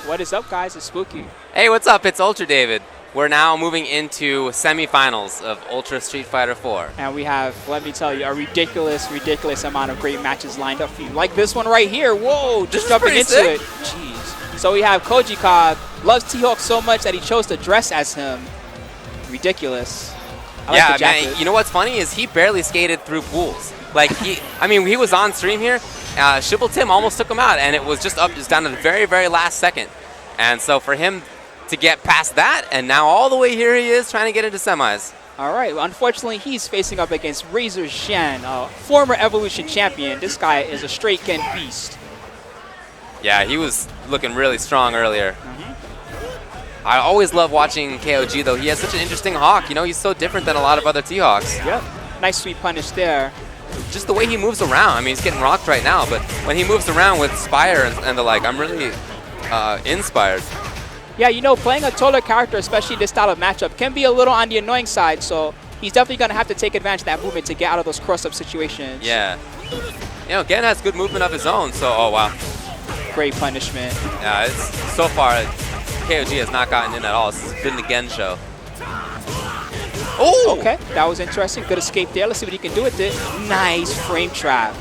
What is up, guys? It's Spooky. Hey, what's up? It's Ultra David. We're now moving into semifinals of Ultra Street Fighter 4. And we have, let me tell you, a ridiculous amount of great matches lined up for you. Like this one right here. Whoa, just jumping into it. Jeez. So we have Koji Cog, loves T-Hawk so much that he chose to dress as him. Ridiculous. I like the man, you know what's funny is he barely skated through pools. Like, he was on stream here. Shibble Tim almost took him out, and it was just down to the very, very last second. And so for him to get past that, and now all the way here he is trying to get into semis. All right. Well, unfortunately, he's facing up against Razor Shen, a former Evolution champion. This guy is a straight Gen beast. Yeah, he was looking really strong earlier. I always love watching KOG, though. He has such an interesting hawk. You know, he's so different than a lot of other T-Hawks. Yep. Nice sweet punish there. Just the way he moves around. I mean, he's getting rocked right now, but when he moves around with Spire and the like, I'm really inspired. Yeah, you know, playing a taller character, especially this style of matchup, can be a little on the annoying side, so he's definitely going to have to take advantage of that movement to get out of those cross-up situations. Yeah. You know, Gen has good movement of his own, so, oh, wow. Great punishment. Yeah, it's so far, KOG has not gotten in at all. This has been the Gen show. Oh! Okay, that was interesting. Good escape there. Let's see what he can do with it. Nice frame trap.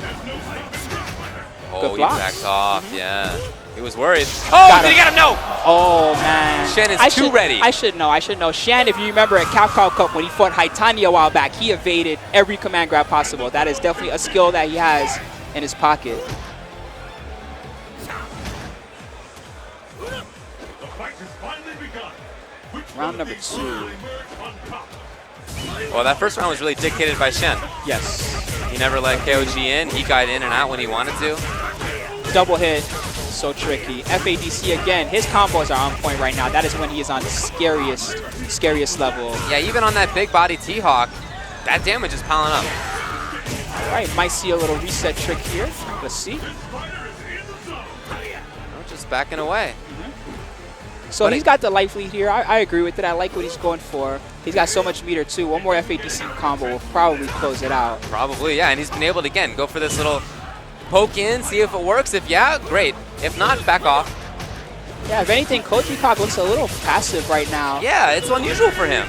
Oh, he backed off, yeah. He was worried. Oh, did he get him? No! Oh, man. Shen is too ready. I should know. Shen, if you remember at Capcom Cup when he fought Haitani a while back, he evaded every command grab possible. That is definitely a skill that he has in his pocket. Round number 2. Well, that first round was really dictated by Shen. Yes. He never let KOG in. He got in and out when he wanted to. Double hit. So tricky. FADC again. His combos are on point right now. That is when he is on the scariest level. Yeah, even on that big body T-Hawk, that damage is piling up. All right, might see a little reset trick here. Let's see. Just backing away. So he's got the life lead here. I agree with it. I like what he's going for. He's got so much meter, too. One more FADC combo will probably close it out. Probably, yeah. And he's been able to, again, go for this little poke in, see if it works. If yeah, great. If not, back off. Yeah, if anything, Koji Cog looks a little passive right now. Yeah, it's unusual for him.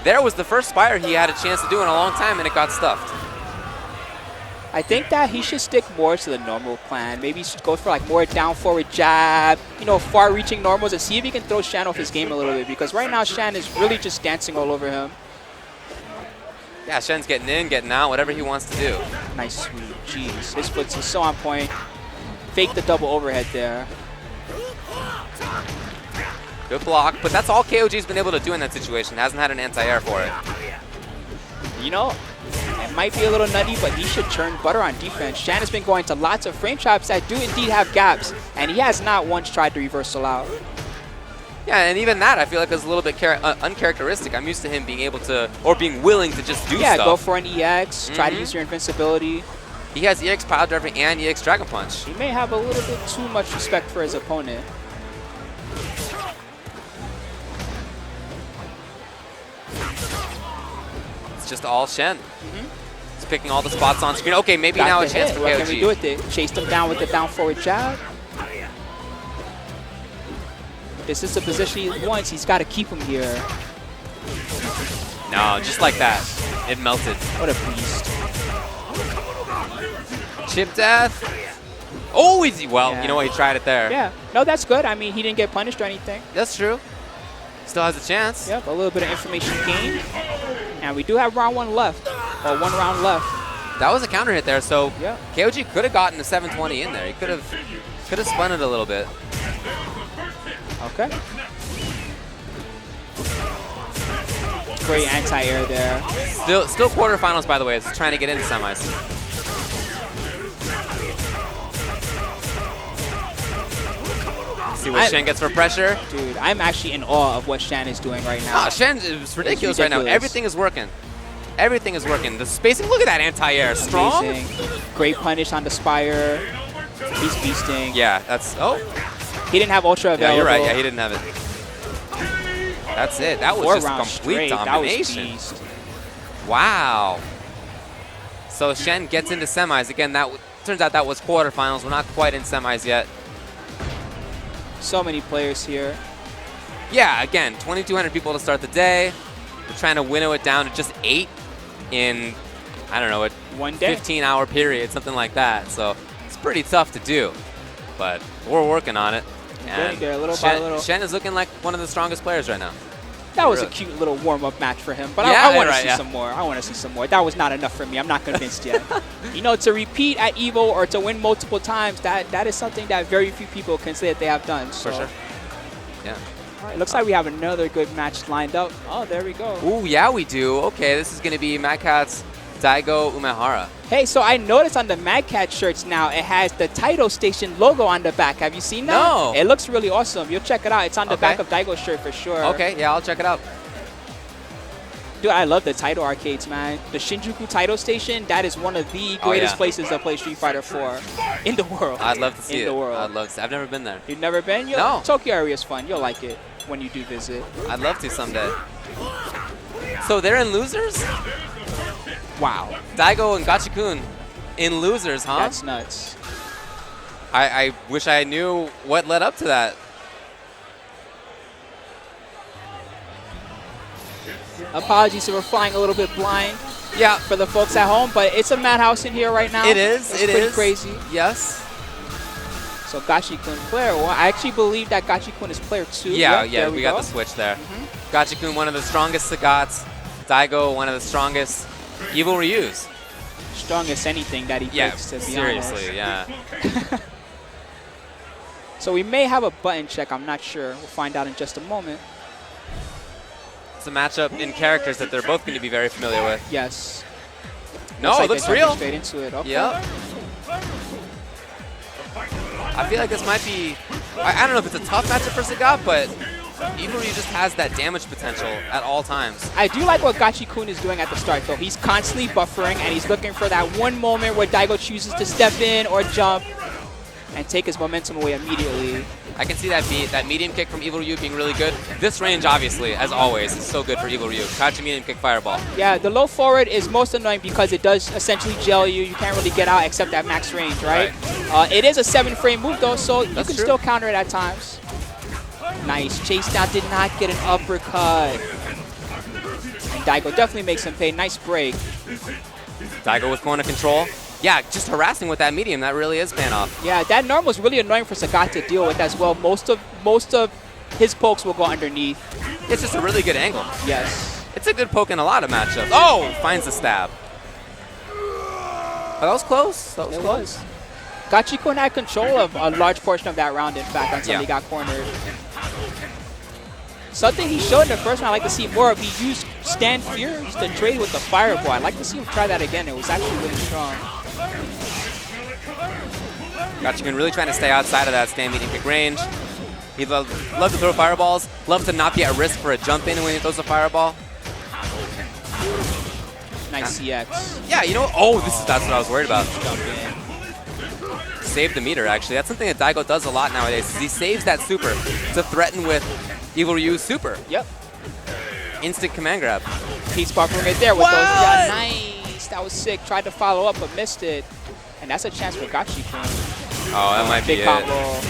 There was the first Spire he had a chance to do in a long time, and it got stuffed. I think that he should stick more to the normal plan. Maybe he should go for like more down forward jab, you know, far-reaching normals, and see if he can throw Shen off his game a little bit, because right now Shen is really just dancing all over him. Yeah, Shen's getting in, getting out, whatever he wants to do. Nice sweep. Jeez, his foots is so on point. Fake the double overhead there. Good block, but that's all KOG's been able to do in that situation. Hasn't had an anti-air for it. You know, it might be a little nutty, but he should churn butter on defense. Shen has been going to lots of frame traps that do indeed have gaps, and he has not once tried to reversal out. Yeah, and even that I feel like is a little bit uncharacteristic. I'm used to him being able to, or being willing to just do stuff. Yeah, go for an EX, try to use your invincibility. He has EX Pile Driver and EX Dragon Punch. He may have a little bit too much respect for his opponent. It's just all Shen. He's picking all the spots on screen. Okay, maybe now a chance for KOG. What can we do with it? Chase him down with the down forward jab. This is the position he wants. He's got to keep him here. No, just like that. It melted. What a beast. Chip death. Oh, easy. Well, you know what? He tried it there. Yeah. No, that's good. I mean, he didn't get punished or anything. That's true. Still has a chance. Yep, a little bit of information gained. And we do have round 1 left. Or 1 round left. That was a counter hit there, so yeah. KOG could have gotten the 720 in there. He could have spun it a little bit. Okay. Great anti-air there. Still quarterfinals, by the way. It's trying to get into semis. See what Shen gets for pressure. Dude, I'm actually in awe of what Shen is doing right now. Oh, Shen is ridiculous right now. Everything is working. Everything is working. The spacing, look at that anti-air. Strong. Amazing. Great punish on the Spire. He's beasting. Yeah, that's, He didn't have Ultra available. Yeah, you're right. Yeah, he didn't have it. That's it. That was just complete domination. That was beast. Wow. So Shen gets into semis. Again, that turns out that was quarterfinals. We're not quite in semis yet. So many players here. Yeah, again, 2,200 people to start the day. We're trying to winnow it down to just 8 in, I don't know, a One day. 15-hour period, something like that. So it's pretty tough to do, but we're working on it. Getting there little by little. Shen is looking like one of the strongest players right now. That was a cute little warm-up match for him, but Yeah, I want to right, see yeah. some more. I want to see some more. That was not enough for me. I'm not convinced yet. You know, to repeat at EVO or to win multiple times, that is something that very few people can say that they have done. So. For sure. Yeah. All right, looks like we have another good match lined up. Oh, there we go. Ooh, yeah, we do. Okay, this is going to be Mad Catz Daigo Umehara. Hey, so I noticed on the Mad Cat shirts now, it has the title station logo on the back. Have you seen that? No. It looks really awesome. You'll check it out. It's on the Okay. back of Daigo's shirt for sure. Okay, yeah, I'll check it out. Dude, I love the title arcades, man. The Shinjuku title station, that is one of the greatest yeah. places to play Street Fighter 4 in the world. I'd love to see in it. the world. I'd love to see. I've never been there. You've never been? No. Tokyo area is fun. You'll like it when you do visit. I'd love to someday. So they're in losers? Wow. Daigo and Gachikun in losers, huh? That's nuts. I wish I knew what led up to that. Apologies if we're flying a little bit blind Yeah, for the folks at home, but it's a madhouse in here right now. it is. It's It pretty is. crazy. Yes. So Gachikun player 1. I actually believe that Gachikun is player 2. Yeah, Yep, yeah, there we go. got the switch there. Gachikun, one of the strongest Sagats. Daigo, one of the strongest Evil Ryus. Strongest anything that he Yeah, picks, to be seriously, honest. yeah. So we may have a button check. I'm not sure. We'll find out in just a moment. It's a matchup in characters that they're both going to be very familiar with. Yes. No, like it looks they're jumping real. Straight into it. Okay. Yep. I feel like this might be, I don't know if it's a tough matchup for Sagat, but Evil Ryu just has that damage potential at all times. I do like what Gachikun is doing at the start, though. He's constantly buffering, and he's looking for that one moment where Daigo chooses to step in or jump and take his momentum away immediately. I can see that medium kick from Evil Ryu being really good. This range, obviously, as always, is so good for Evil Ryu. Crouching medium kick fireball. Yeah, the low forward is most annoying because it does essentially gel you. You can't really get out except at max range, right? It is a 7-frame move, though, so you can true. still counter it at times. Nice. Chase down, did not get an uppercut. And Daigo definitely makes him pay. Nice break. Daigo with corner control. Yeah, just harassing with that medium. That really is paying off. Yeah, that norm was really annoying for Sagat to deal with as well. Most of his pokes will go underneath. It's just a really good angle. Yes. It's a good poke in a lot of matchups. Oh, finds the stab. Oh, that was close. That was It close. was. Gachikun had control of a large portion of that round, in fact, until Yeah. he got cornered. Something he showed in the first round I'd like to see more of. He used stand fears to trade with the fireball. I'd like to see him try that again. It was actually really strong. Gachikun really trying to stay outside of that stand medium kick range. He'd love to throw fireballs. Love to not be at risk for a jump in when he throws a fireball. Nice CX. Yeah, you know what? Oh, that's what I was worried about. Jump in. Save the meter, actually. That's something that Daigo does a lot nowadays. Is he saves that super to threaten with Evil Ryu's super. Yep. Instant command grab. He's buffering it there with What? those. Yeah, nice. That was sick. Tried to follow up but missed it. And that's a chance for Gachikun. Oh, that might be Big it. combo.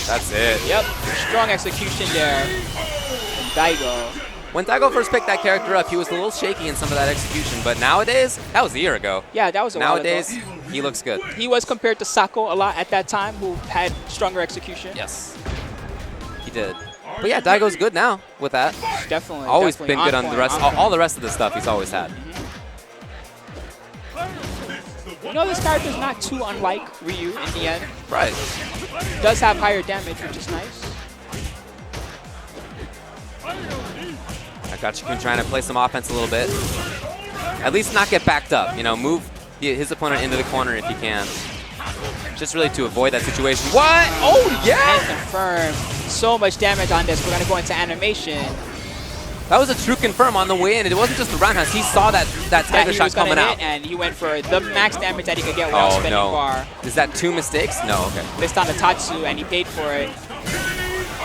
That's it. Yep. Strong execution there from Daigo. When Daigo first picked that character up, he was a little shaky in some of that execution, but nowadays, that was a year ago. Yeah, that was a while ago. Nowadays, he looks good. He was compared to Sako a lot at that time, who had stronger execution. Yes, he did. But yeah, Daigo's good now with that. Definitely. Always definitely been good on on the point, rest, on all the rest of the stuff he's always had. You know, this character's not too unlike Ryu in the end. Right. Does have higher damage, which is nice. I got you trying to play some offense a little bit. At least not get backed up. You know, move his opponent into the corner if you can. Just really to avoid that situation. What? Oh, yeah! And confirm. So much damage on this. We're going to go into animation. That was a true confirm on the way in. It wasn't just the roundhouse. He saw that tiger he shot was gonna coming hit, out. and he went for the max damage that he could get without Oh, spending no. bar. Is that 2 mistakes? No, okay. Missed on the Tatsu, and he paid for it.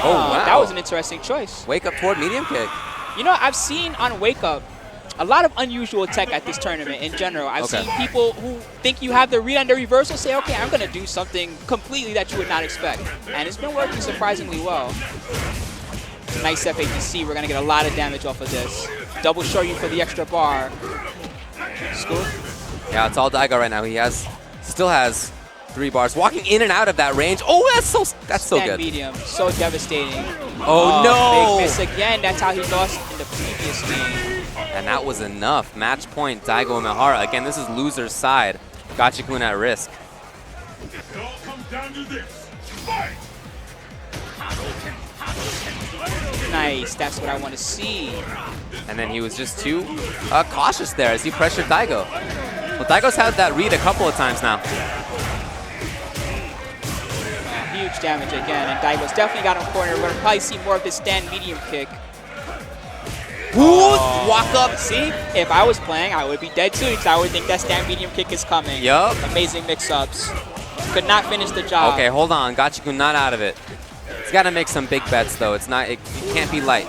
Oh, wow. That was an interesting choice. Wake up toward medium kick. You know, I've seen on Wake Up a lot of unusual tech at this tournament in general. I've seen people who think you have the read on the reversal say, okay, I'm going to do something completely that you would not expect. And it's been working surprisingly well. Nice FATC. We're going to get a lot of damage off of this. Double show you for the extra bar. Scoop. Yeah, it's all Daigo right now. He still has 3 bars. Walking in and out of that range. Oh, that's so good. Medium. So devastating. Oh, no. Big miss again. That's how he lost in the previous game. And that was enough. Match point, Daigo Mihara. Again, this is loser's side. Gachikun at risk. It all comes down to this. Fight! Nice. That's what I want to see. And then he was just too cautious there as he pressured Daigo. Well, Daigo's had that read a couple of times now. Huge damage again, and Daigo's definitely got him cornered. We're going to probably see more of this stand medium kick. Walk up. See, if I was playing, I would be dead too, because I would think that stand medium kick is coming. Yup. Amazing mix-ups. Could not finish the job. Okay, hold on. Gachikun not out of it. He's got to make some big bets though. It can't be light.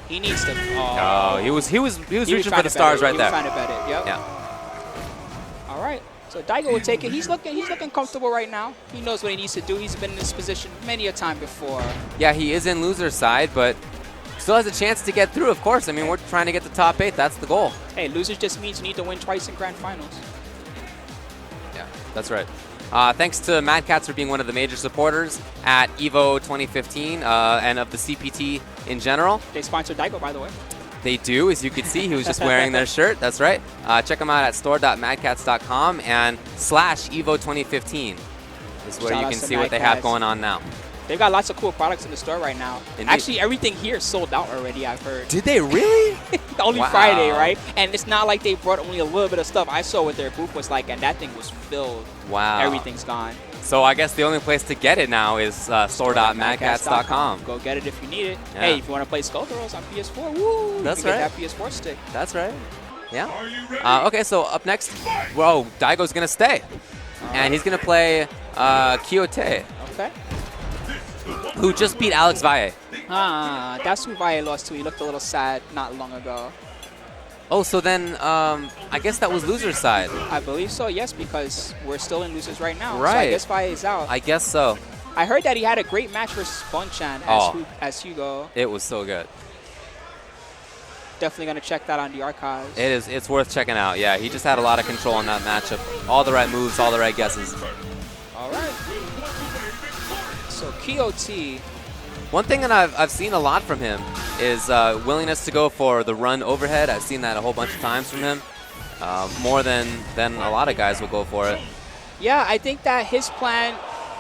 He needs to. Oh, he was reaching for the stars right there. He was trying to bet it. Yep. Yeah. All right. So Daigo will take it. He's looking comfortable right now. He knows what he needs to do. He's been in this position many a time before. Yeah, he is in loser's side, but still has a chance to get through, of course. I mean, we're trying to get to top 8. That's the goal. Hey, losers just means you need to win twice in grand finals. Yeah, that's right. Thanks to Mad Cats for being one of the major supporters at EVO 2015 and of the CPT in general. They sponsor Daigo, by the way. They do, as you can see. He was just wearing their shirt. That's right. Check them out at store.madcats.com and /EVO 2015 is where you can see what they have going on now. They've got lots of cool products in the store right now. Indeed. Actually, everything here is sold out already, I've heard. Did they really? Only Wow. Friday, right? And it's not like they brought only a little bit of stuff. I saw what their booth was like, and that thing was filled. Wow. Everything's gone. So I guess the only place to get it now is store.madcats.com. Go get it if you need it. Yeah. Hey, if you want to play Skullgirls on PS4, woo! That's you can right. get that PS4 stick. That's right. Yeah. Are you ready? Okay, so up next, whoa, Daigo's going to stay. And he's going to play Kyote, Okay. who just beat Alex Valle. That's who Valle lost to. He looked a little sad not long ago. Oh, so then I guess that was loser's side. I believe so, yes, because we're still in losers right now. So I Right. guess Valle is out. I guess so. I heard that he had a great match versus Bonchan as Hugo. It was so good. Definitely going to check that on the archives. It is. It's worth checking out. Yeah, he just had a lot of control in that matchup. All the right moves, all the right guesses. All right. So Kyote. One thing that I've seen a lot from him is willingness to go for the run overhead. I've seen that a whole bunch of times from him. More than a lot of guys will go for it. Yeah, I think that his plan,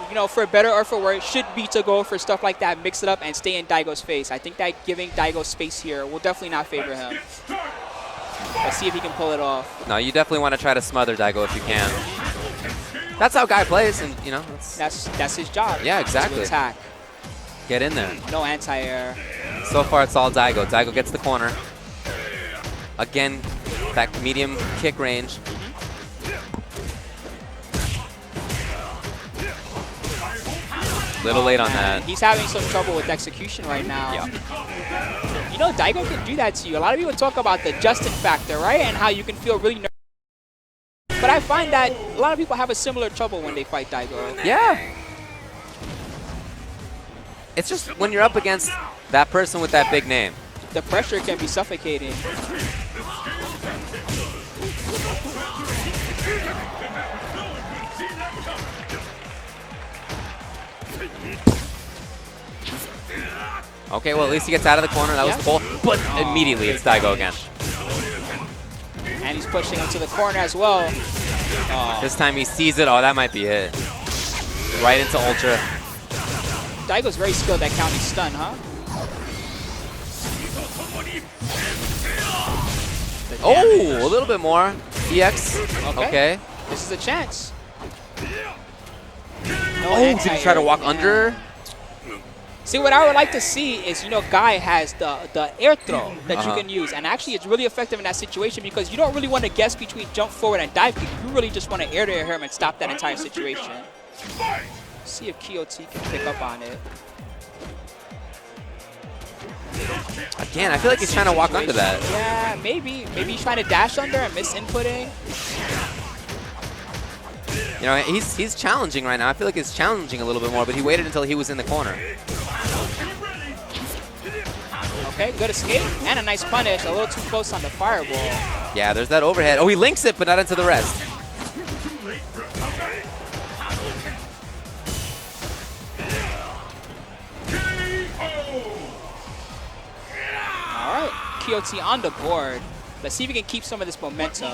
you know, for better or for worse, should be to go for stuff like that, mix it up, and stay in Daigo's face. I think that giving Daigo space here will definitely not favor him. Let's see if he can pull it off. No, you definitely want to try to smother Daigo if you can. That's how Guy plays, and you know. That's his job. Yeah, exactly. To attack. Get in there. No anti-air. So far, it's all Daigo. Daigo gets the corner. Again, that medium kick range. Little late on that. He's having some trouble with execution right now. Yeah. You know, Daigo can do that to you. A lot of people talk about the Justin factor, right? And how you can feel really nervous. But I find that a lot of people have a similar trouble when they fight Daigo. Yeah. It's just when you're up against that person with that big name. The pressure can be suffocating. Okay, well, at least he gets out of the corner. That was the goal. But immediately, it's Daigo again. And he's pushing him to the corner as well. This time he sees it. Oh, that might be it. Right into Ultra. Daigo's very skilled at counting stun, huh? Oh, a little bit more. EX. Okay. This is a chance. Oh, did he try to walk under? See, what I would like to see is, you know, Guy has the air throw that you can use. And actually, it's really effective in that situation because you don't really want to guess between jump forward and dive kick. You really just want to air to him and stop that entire situation. See if Kyote can pick up on it. Again, I feel like he's trying to walk under that. Yeah, maybe. Maybe he's trying to dash under and misinputting. You know, he's challenging right now. I feel like he's challenging a little bit more, but he waited until he was in the corner. Okay, good escape and a nice punish. A little too close on the fireball. Yeah, there's that overhead. Oh, he links it, but not into the rest. All right, Kyoti on the board. Let's see if we can keep some of this momentum.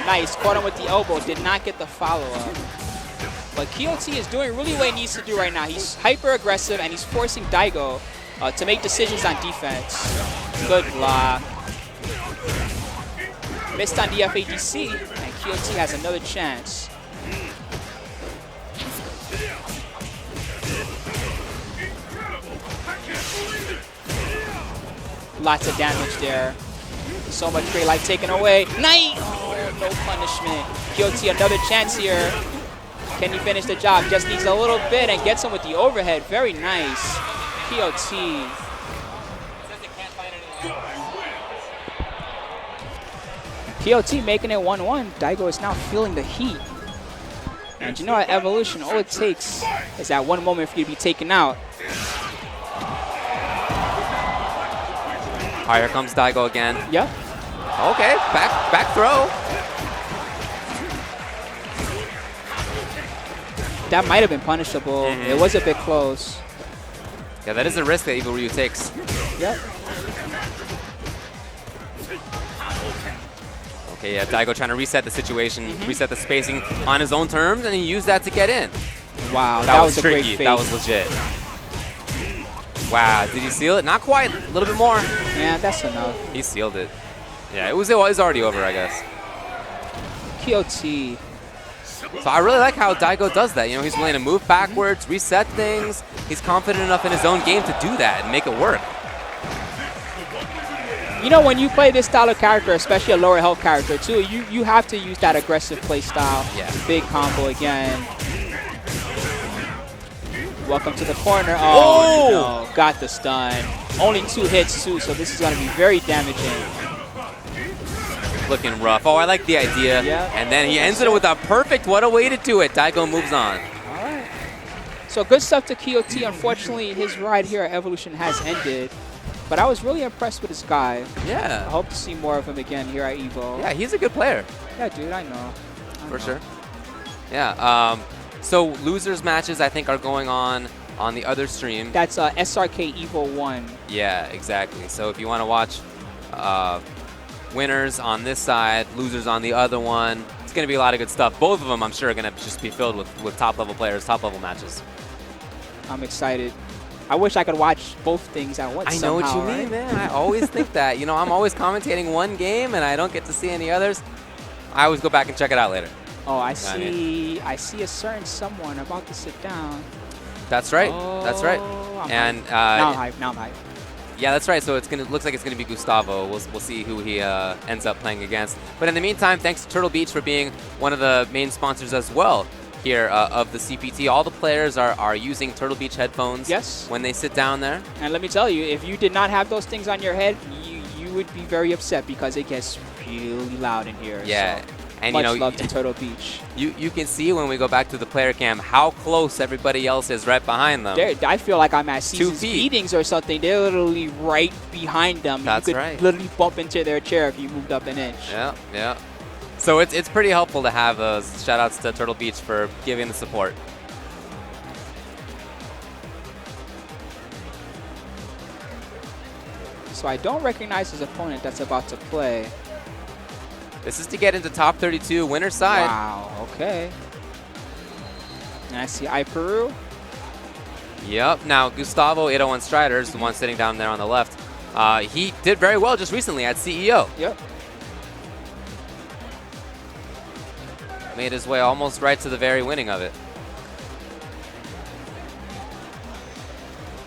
Nice, caught him with the elbow, did not get the follow-up. But Kyoti is doing really what he needs to do right now. He's hyper-aggressive, and he's forcing Daigo to make decisions on defense. Good block. Missed on the FADC, and Kyoti has another chance. Lots of damage there. So much great life taken away. Nice! Oh, no punishment. Kyoti, another chance here. Can he finish the job? Just needs a little bit and gets him with the overhead. Very nice. Kyoti. Kyoti making it 1-1. Daigo is now feeling the heat. And you know at Evolution, all it takes is that one moment for you to be taken out. All right, here comes Daigo again. Yep. Okay, back throw. That might have been punishable. It was a bit close. Yeah, that is a risk that EVO Ryu takes. Yep. Okay, yeah, Daigo trying to reset the situation, reset the spacing on his own terms, and he used that to get in. Wow, that was a tricky. great fake. That was legit. Wow, did he seal it? Not quite. A little bit more. Yeah, that's enough. He sealed it. Yeah, it was already over, I guess. Kyoti. So I really like how Daigo does that. You know, he's willing to move backwards, reset things. He's confident enough in his own game to do that and make it work. You know, when you play this style of character, especially a lower health character too, you have to use that aggressive play style. Yeah. Big combo again. Welcome to the corner. Oh, no. Got the stun. Only 2 hits too, so this is going to be very damaging. Looking rough. Oh, I like the idea. Yeah. And then he ends it with a perfect, what a way to do it. Daigo moves on. All right. So good stuff to Kyoti. Unfortunately, his ride here at Evolution has ended. But I was really impressed with this guy. Yeah. I hope to see more of him again here at EVO. Yeah, he's a good player. Yeah, dude, I know. For sure. Yeah. So losers matches, I think, are going on the other stream. That's SRK EVO 1. Yeah, exactly. So if you want to watch winners on this side, losers on the other one, it's going to be a lot of good stuff. Both of them, I'm sure, are going to just be filled with top-level players, top-level matches. I'm excited. I wish I could watch both things at once. I know what you right? mean, man. I always think that. You know, I'm always commentating one game, and I don't get to see any others. I always go back and check it out later. Oh, I see a certain someone about to sit down. That's right. Oh, that's right. And now I'm hyped. Yeah, that's right. So looks like it's gonna be Gustavo. We'll see who he ends up playing against. But in the meantime, thanks to Turtle Beach for being one of the main sponsors as well here of the CPT. All the players are using Turtle Beach headphones. Yes. When they sit down there. And let me tell you, if you did not have those things on your head, you would be very upset because it gets really loud in here. Yeah. So. And Much you know, love to Turtle Beach. You can see when we go back to the player cam how close everybody else is right behind them. I feel like I'm at 2 Seasons feet. meetings or something. They're literally right behind them. That's you could right. literally bump into their chair if you moved up an inch. Yeah, yeah. So it's pretty helpful to have those. Shout outs to Turtle Beach for giving the support. So I don't recognize his opponent that's about to play. This is to get into top 32 winner side. Wow, okay. And I see Iperu. Yep. Now, Gustavo 801 Striders, the one sitting down there on the left, he did very well just recently at CEO. Yep. Made his way almost right to the very winning of it.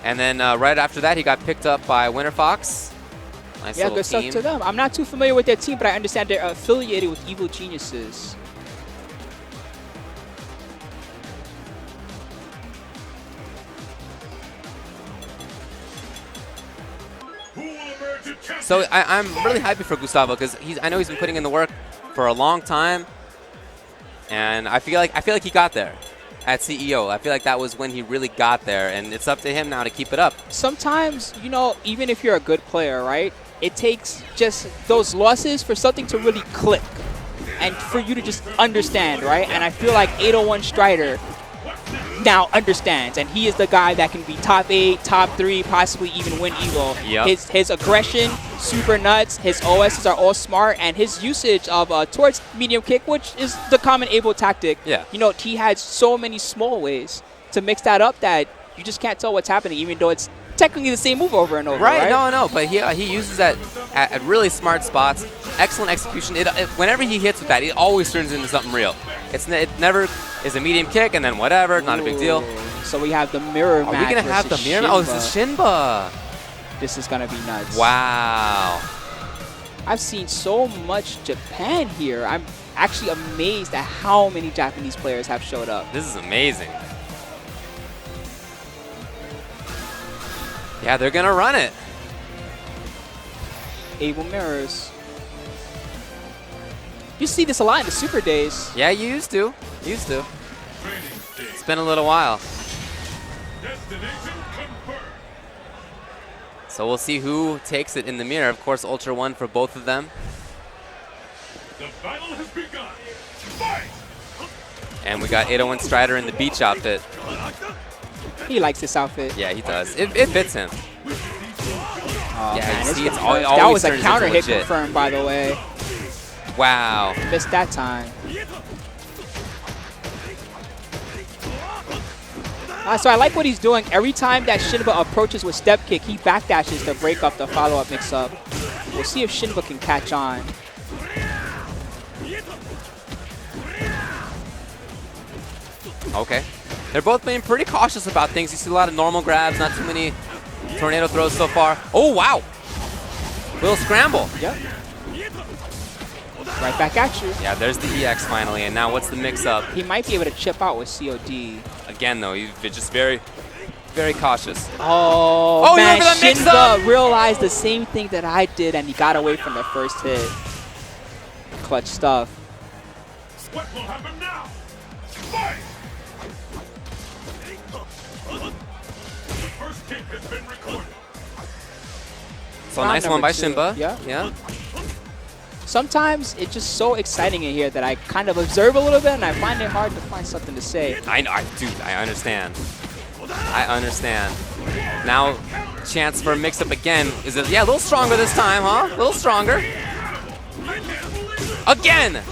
And then right after that, he got picked up by Winter Fox. Nice Yeah, little good stuff team. to them. I'm not too familiar with their team, but I understand they're affiliated with Evil Geniuses. So I'm really happy for Gustavo because I know he's been putting in the work for a long time, and I feel like he got there at CEO. I feel like that was when he really got there, and it's up to him now to keep it up. Sometimes, you know, even if you're a good player, right, it takes just those losses for something to really click and for you to just understand, right? And I feel like 801 Strider now understands, and he is the guy that can be top 8, top 3, possibly even win EVO. Yep. His aggression, super nuts. His OSs are all smart, and his usage of towards medium kick, which is the common EVO tactic. Yeah. You know, he has so many small ways to mix that up that you just can't tell what's happening, even though it's technically the same move over and over. Right? No, but he uses that at really smart spots. Excellent execution. Whenever he hits with that, it always turns into something real. It never is a medium kick and then whatever, not a big deal. So we have the mirror match. Are we gonna have the mirror? Oh, this is Shinba. This is gonna be nuts. Wow. I've seen so much Japan here. I'm actually amazed at how many Japanese players have showed up. This is amazing. Yeah, they're gonna run it. Able mirrors. You see this a lot in the Super Days. Yeah, you used to. It's been a little while. So we'll see who takes it in the mirror. Of course, Ultra 1 for both of them. The battle has begun. Fight! And we got 801 Strider in the beach outfit. He likes this outfit. Yeah, he does. It fits him. Oh, Yeah, man, you see, it's that always was a turns counter into hit legit. confirmed, by the way. Wow. Missed that time. So I like what he's doing. Every time that Shinba approaches with step kick, he backdashes to break up the follow-up mix-up. We'll see if Shinba can catch on. Okay. They're both being pretty cautious about things. You see a lot of normal grabs, not too many tornado throws so far. Oh, wow. Little scramble. Yep. Right back at you. Yeah, there's the EX finally. And now what's the mix-up? He might be able to chip out with COD. Again, though, he's just very, very cautious. Oh, man, you remember the mix-up? Shinba realized the same thing that I did, and he got away from the first hit. Clutch stuff. What will happen now? Fight! The first kick has been recorded. So Round nice one by number 2. Shinba. Yeah. Sometimes it's just so exciting in here that I kind of observe a little bit, and I find it hard to find something to say. Dude, I understand. I understand. Now, chance for a mix-up again. Is it? Yeah, a little stronger this time, huh? A little stronger. Again!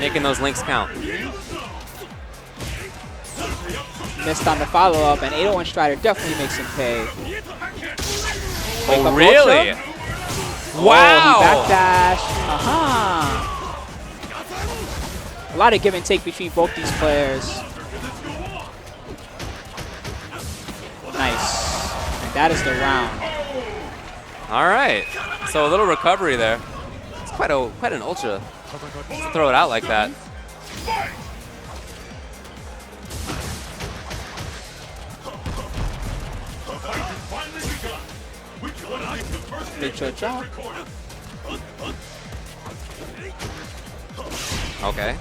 Making those links count. Missed on the follow-up, and 801 Strider definitely makes him pay. Oh, really? Wow! Oh, he backdash. A lot of give and take between both these players. Nice. And that is the round. All right. So a little recovery there. It's quite an ultra to throw it out like that. Big cha-cha. Okay.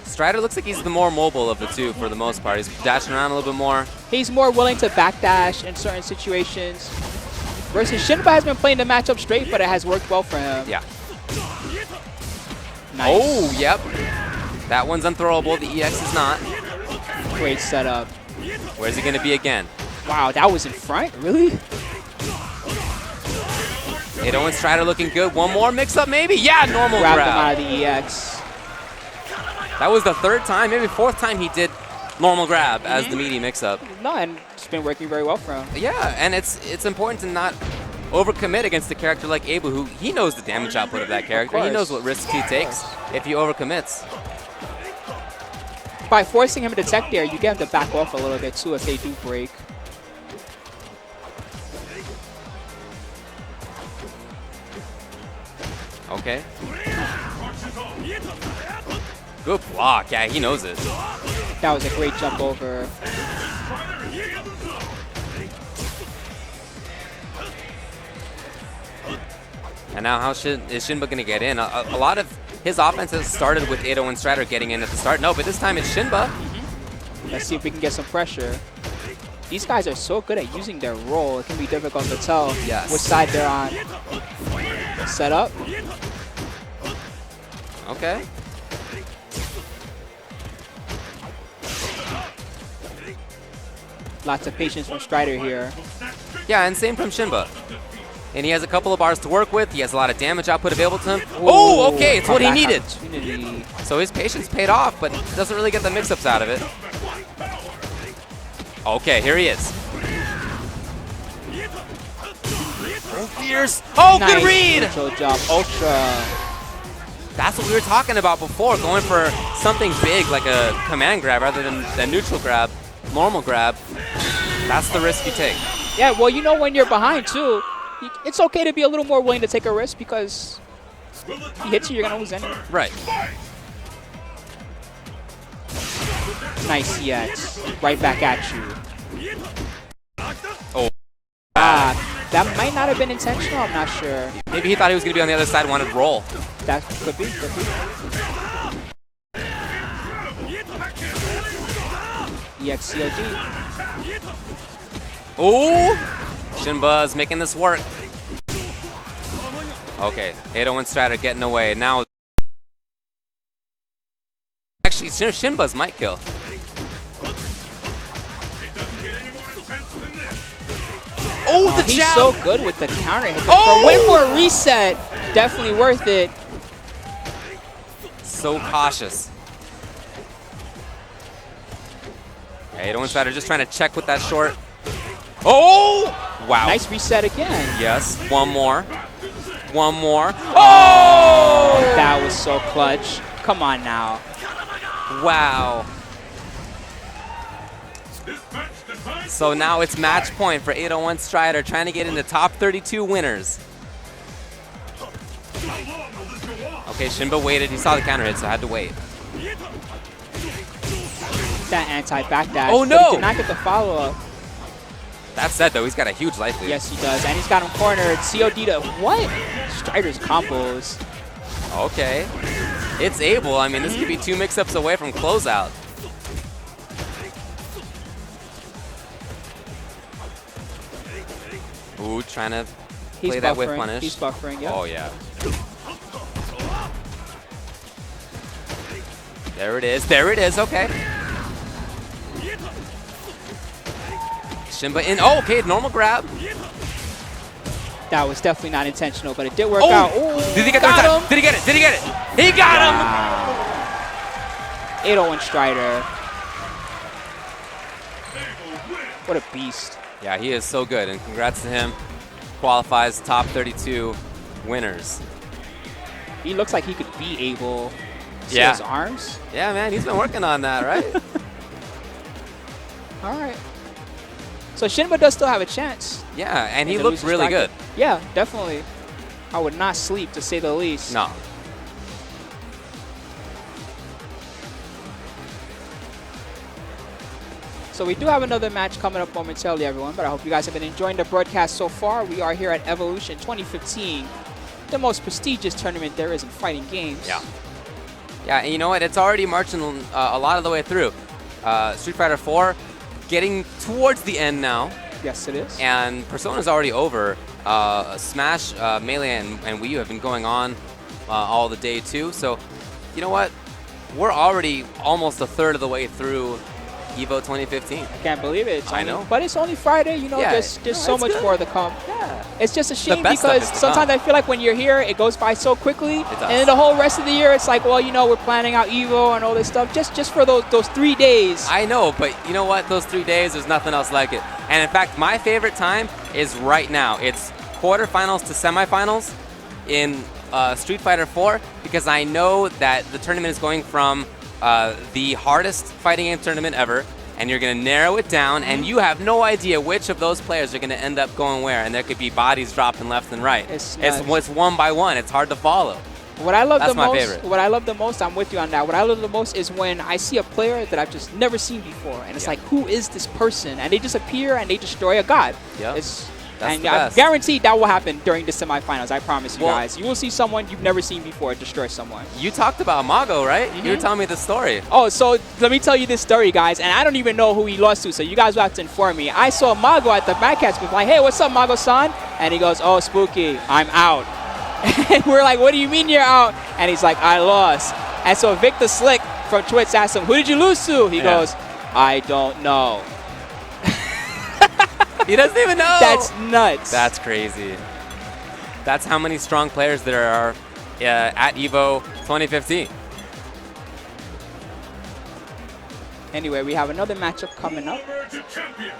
Strider looks like he's the more mobile of the two for the most part. He's dashing around a little bit more. He's more willing to backdash in certain situations. Versus Shinba has been playing the matchup straight, but it has worked well for him. Yeah. Nice. Oh, yep. That one's unthrowable. The EX is not. Great setup. Where's he going to be again? Wow, that was in front? Really? 801 Strider looking good. One more mix-up maybe? Yeah, normal Grabbed grab. him out of the EX. That was the third time, maybe fourth time he did normal grab as the meaty mix-up. No, and it's been working very well for him. Yeah, and it's important to not overcommit against a character like Abu, who he knows the damage output of that character. He knows what risks he takes if he overcommits. By forcing him to tech there, you get him to back off a little bit too if they do break. Okay. Good block. Yeah, he knows it. That was a great jump over. And now how is Shinba going to get in? A lot of his offense has started with 801 Strider getting in at the start. No, but this time it's Shinba. Let's see if we can get some pressure. These guys are so good at using their roll. It can be difficult to tell which side they're on. Set up. Okay. Lots of patience from Strider here. Yeah, and same from Shinba. And he has a couple of bars to work with. He has a lot of damage output available to him. Oh, okay, it's what he needed. So his patience paid off, but doesn't really get the mix-ups out of it. Okay, here he is. Oh, fierce. Oh, nice. Good read. Control job, Ultra. That's what we were talking about before, going for something big like a command grab rather than a neutral grab, normal grab. That's the risk you take. Yeah, well, you know when you're behind, too, it's okay to be a little more willing to take a risk because if he hits you, you're going to lose anyway. Right. Nice EX. Right back at you. Oh. That might not have been intentional. I'm not sure. Maybe he thought he was going to be on the other side and wanted to roll. That could be. Could be. EX COD. Oh! Shinba's making this work. Okay, 801 Strider getting away. Now, actually, Shinba's might kill. Oh, the he's jab! so good with the counter hit. Oh! Wait for a reset. Definitely worth it. So cautious. 801 Strider just trying to check with that short. Oh! Wow. Nice reset again. Yes, one more. One more. Oh! That was so clutch. Come on now. Wow. So now it's match point for 801 Strider trying to get into top 32 winners. Okay, Shinba waited. He saw the counter hit, so I had to wait. That anti-back dash. Oh, no! But he did not get the follow-up. That said, though, he's got a huge life lead. Yes, he does. And he's got him cornered. COD to what? Strider's combos. Okay. It's able. I mean, this could be 2 mix-ups away from closeout. Ooh, trying to play that whip punish. He's buffering, yeah. Oh, yeah. There it is. There it is. Okay. Shinba in. Oh, okay. Normal grab. That was definitely not intentional, but it did work out. Ooh, did he get the Did he get it? Did he get it? He got him! Wow. 801 Strider. What a beast. Yeah, he is so good, and congrats to him. Qualifies top 32 winners. He looks like he could be able. See Yeah. his arms? Yeah, man, he's been working on that, right? All right. So Shinba does still have a chance. Yeah, and he looks really good. Yeah, definitely. I would not sleep, to say the least. No. So we do have another match coming up momentarily, everyone, but I hope you guys have been enjoying the broadcast so far. We are here at Evolution 2015, the most prestigious tournament there is in fighting games. Yeah. Yeah, and you know what? It's already marching a lot of the way through. Street Fighter 4 getting towards the end now. Yes, it is. And Persona's already over. Smash, Melee, and Wii U have been going on all the day too. So, you know what? We're already almost a third of the way through EVO 2015. I can't believe it. I know. But it's only Friday, you know, Yeah, there's so much more to come. Yeah. It's just a shame best stuff because is to sometimes come. I feel like when you're here, it goes by so quickly. does. And then the whole rest of the year, it's like, well, you know, we're planning out EVO and all this stuff just for those 3 days. I know, but you know what? Those 3 days, there's nothing else like it. And in fact, my favorite time is right now. It's quarterfinals to semifinals in Street Fighter 4 because I know that the tournament is going from the hardest fighting game tournament ever, and you're going to narrow it down, and you have no idea which of those players are going to end up going where, and there could be bodies dropping left and right. It's one by one. It's hard to follow. What I love That's the my most, favorite. What I love the most, I'm with you on that. What I love the most is when I see a player that I've just never seen before, and it's like, who is this person? And they just appear and they destroy a god. Yep. It's That's And the best. guaranteed that will happen during the semifinals. I promise you Well- guys. You will see someone you've never seen before destroy someone. You talked about Mago, right? You were Mhm. telling me the story. Oh, so let me tell you this story, guys. And I don't even know who he lost to, so you guys will have to inform me. I saw Mago at the Backcats booth, like, hey, what's up, Mago-san? And he goes, oh, Spooky, I'm out. And we're like, what do you mean you're out? And he's like, I lost. And so Victor Slick from Twitch asked him, who did you lose to? He goes, I don't know. He doesn't even know. That's nuts. That's crazy. That's how many strong players there are at EVO 2015. Anyway, we have another matchup coming up.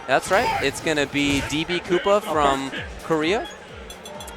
That's right. It's going to be DB Koopa from Korea.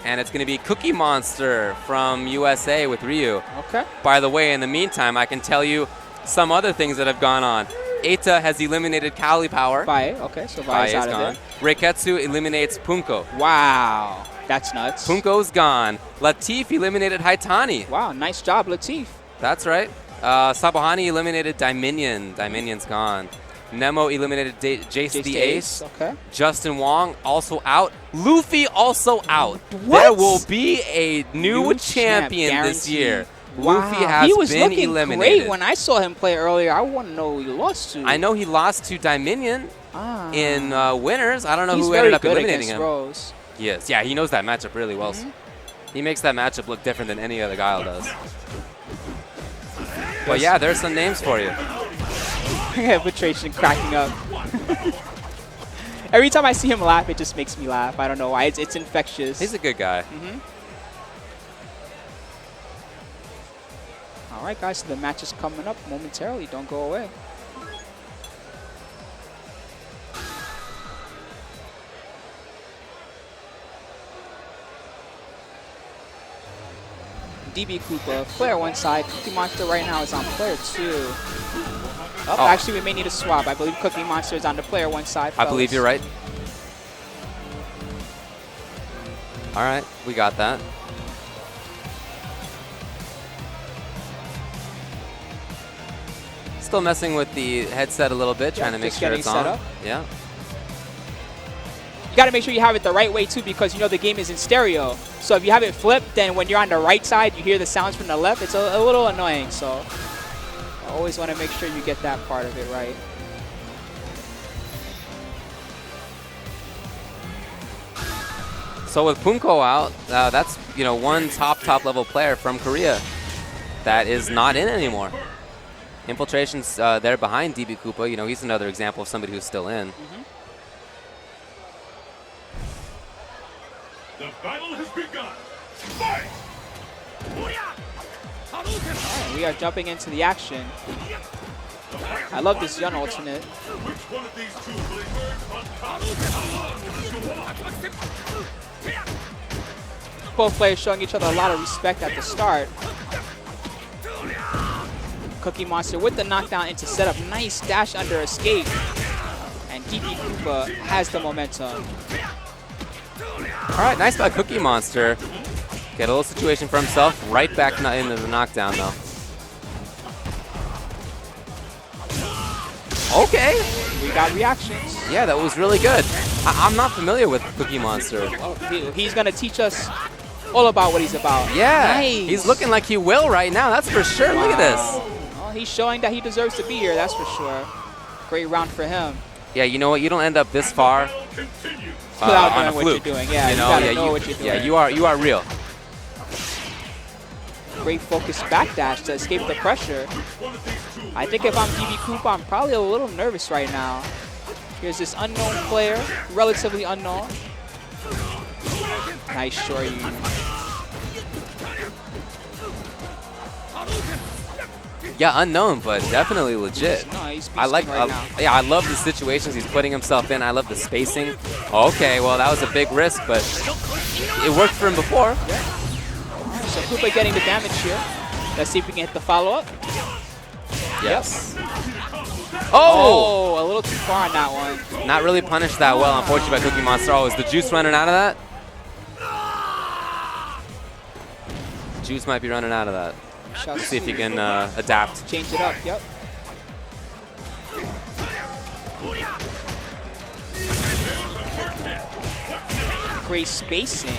And it's going to be Cookie Monster from USA with Ryu. Okay. By the way, in the meantime, I can tell you some other things that have gone on. Eita has eliminated Cali Power. Bae. Okay, so Bae Bae's is out of gone. it. Reiketsu eliminates Punko. Wow. That's nuts. Punko's gone. Latif eliminated Haitani. Wow, nice job, Latif. That's right. Sabuhani eliminated Dominion. Dominion's gone. Nemo eliminated Jace the Ace. Okay. Justin Wong also out. Luffy also out. What? There will be a new New champion champ, this year. Wow. Luffy has he was been looking eliminated. great when I saw him play earlier. I want to know who he lost to. I know he lost to Dominion in winners. I don't know He's who very ended up good eliminating against him. Rose. Yes, yeah, he knows that matchup really well. He makes that matchup look different than any other Guile does. But yeah, there's some names for you. Arbitration cracking up. Every time I see him laugh, it just makes me laugh. I don't know why. It's infectious. He's a good guy. All right, guys, so the match is coming up momentarily. Don't go away. DB Koopa, player 1 side. Cookie Monster right now is on player 2. Oh, actually, we may need a swap. I believe Cookie Monster is on the player 1 side. I believe you're right. All right, we got that. Still messing with the headset a little bit, trying to make just sure getting it's set on. up. Yeah. You got to make sure you have it the right way, too, because, you know, the game is in stereo. So if you have it flipped, then when you're on the right side, you hear the sounds from the left. It's a little annoying, so I always want to make sure you get that part of it right. So with Punko out, that's, you know, one top level player from Korea that is not in anymore. Infiltration's there behind DB Koopa. You know, he's another example of somebody who's still in. The battle has begun. Fight! Alright, we are jumping into the action. I love this Yun alternate. Which one of these two will emerge on top? Both players showing each other a lot of respect at the start. Cookie Monster with the knockdown into setup. Nice dash under escape. And DB Koopa has the momentum. All right, nice by Cookie Monster. Get a little situation for himself. Right back into the knockdown, though. Okay. We got reactions. Yeah, that was really good. I'm not familiar with Cookie Monster. Oh, he's going to teach us all about what he's about. Yeah, Nice. he's looking like he will right now. That's for sure. Look at this. Well, he's showing that he deserves to be here, that's for sure. Great round for him. Yeah, you know what? You don't end up this far Without on a doing what fluke. you're doing. Yeah, you know, gotta know what you're doing. Yeah, you are real. Great focused backdash to escape the pressure. I think if I'm DB Koopa, I'm probably a little nervous right now. Here's this unknown player, relatively unknown. Nice short you. Yeah, unknown, but definitely legit. No, he's I like, right now. yeah, I love the situations he's putting himself in. I love the spacing. Okay, well that was a big risk, but it worked for him before. So Koopa getting the damage here. Let's see if we can hit the follow-up. Yes. Oh, a little too far on that one. Not really punished that well, unfortunately, by Cookie Monster. Oh, is the juice running out of that? Juice might be running out of that. Let's see if he can adapt. Change it up, yep. great spacing.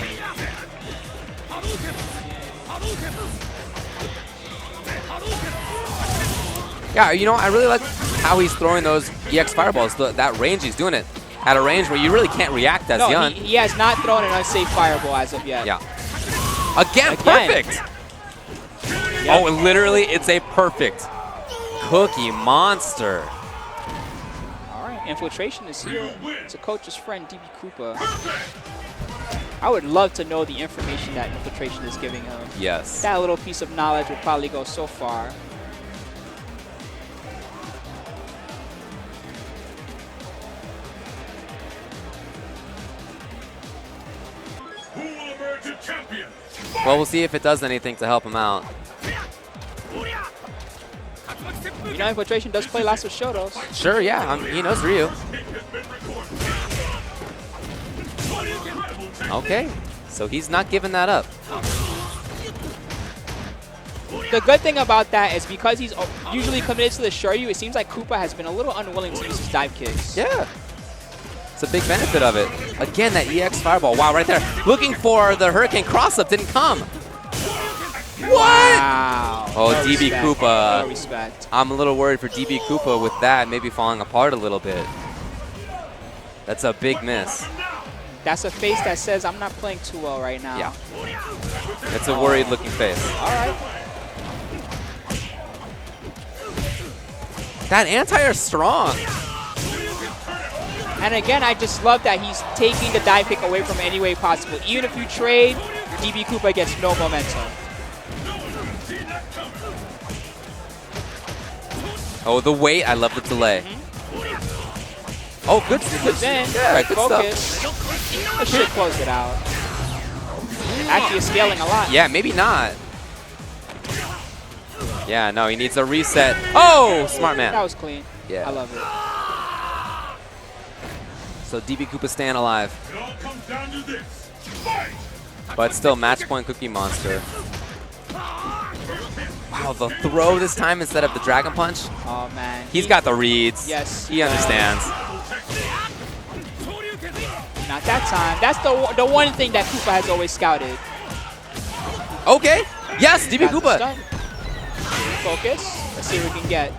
Yeah, you know, I really like how he's throwing those EX fireballs. That range, he's doing it at a range where you really can't react as Yun. He has not thrown an unsafe fireball as of yet. Yeah. Again. Perfect! Yep. Oh, literally, it's a perfect Cookie Monster. All right, Infiltration is here. It's a coach's friend, DB Koopa. I would love to know the information that Infiltration is giving him. Yes. That little piece of knowledge would probably go so far. Well, we'll see if it does anything to help him out. You know, Infiltration does play lots of Shotos. Sure, yeah. He knows Ryu. Okay. So he's not giving that up. The good thing about that is because he's usually committed to the Shoryu, it seems like Koopa has been a little unwilling to use his dive kicks. Yeah. It's a big benefit of it. Again, that EX Fireball. Wow, right there. Looking for the Hurricane cross-up. Didn't come. What? Wow. Oh, No DB respect. Koopa. No respect. I'm a little worried for DB Koopa with that maybe falling apart a little bit. That's a big miss. That's a face that says, I'm not playing too well right now. Yeah. It's a worried looking face. All right. That anti-air is strong. And again, I just love that he's taking the dive kick away from any way possible. Even if you trade, DB Koopa gets no momentum. Oh, the wait. I love the delay. Oh, good. Then, Yeah, good focus. stuff. That should close it out. Actually, it's scaling a lot. Yeah, maybe not. Yeah, no, he needs a reset. Oh, smart man. That was clean. Yeah. I love it. So DB Koopa staying alive. It all comes down to this. Fight! But still, match point Cookie Monster. Wow, the throw this time instead of the Dragon Punch. Oh, man. He's got the reads. Yes. He understands. Not that time. That's the one thing that Koopa has always scouted. Okay. Yes, DB Got the Koopa. stun. Focus. Let's see what we can get.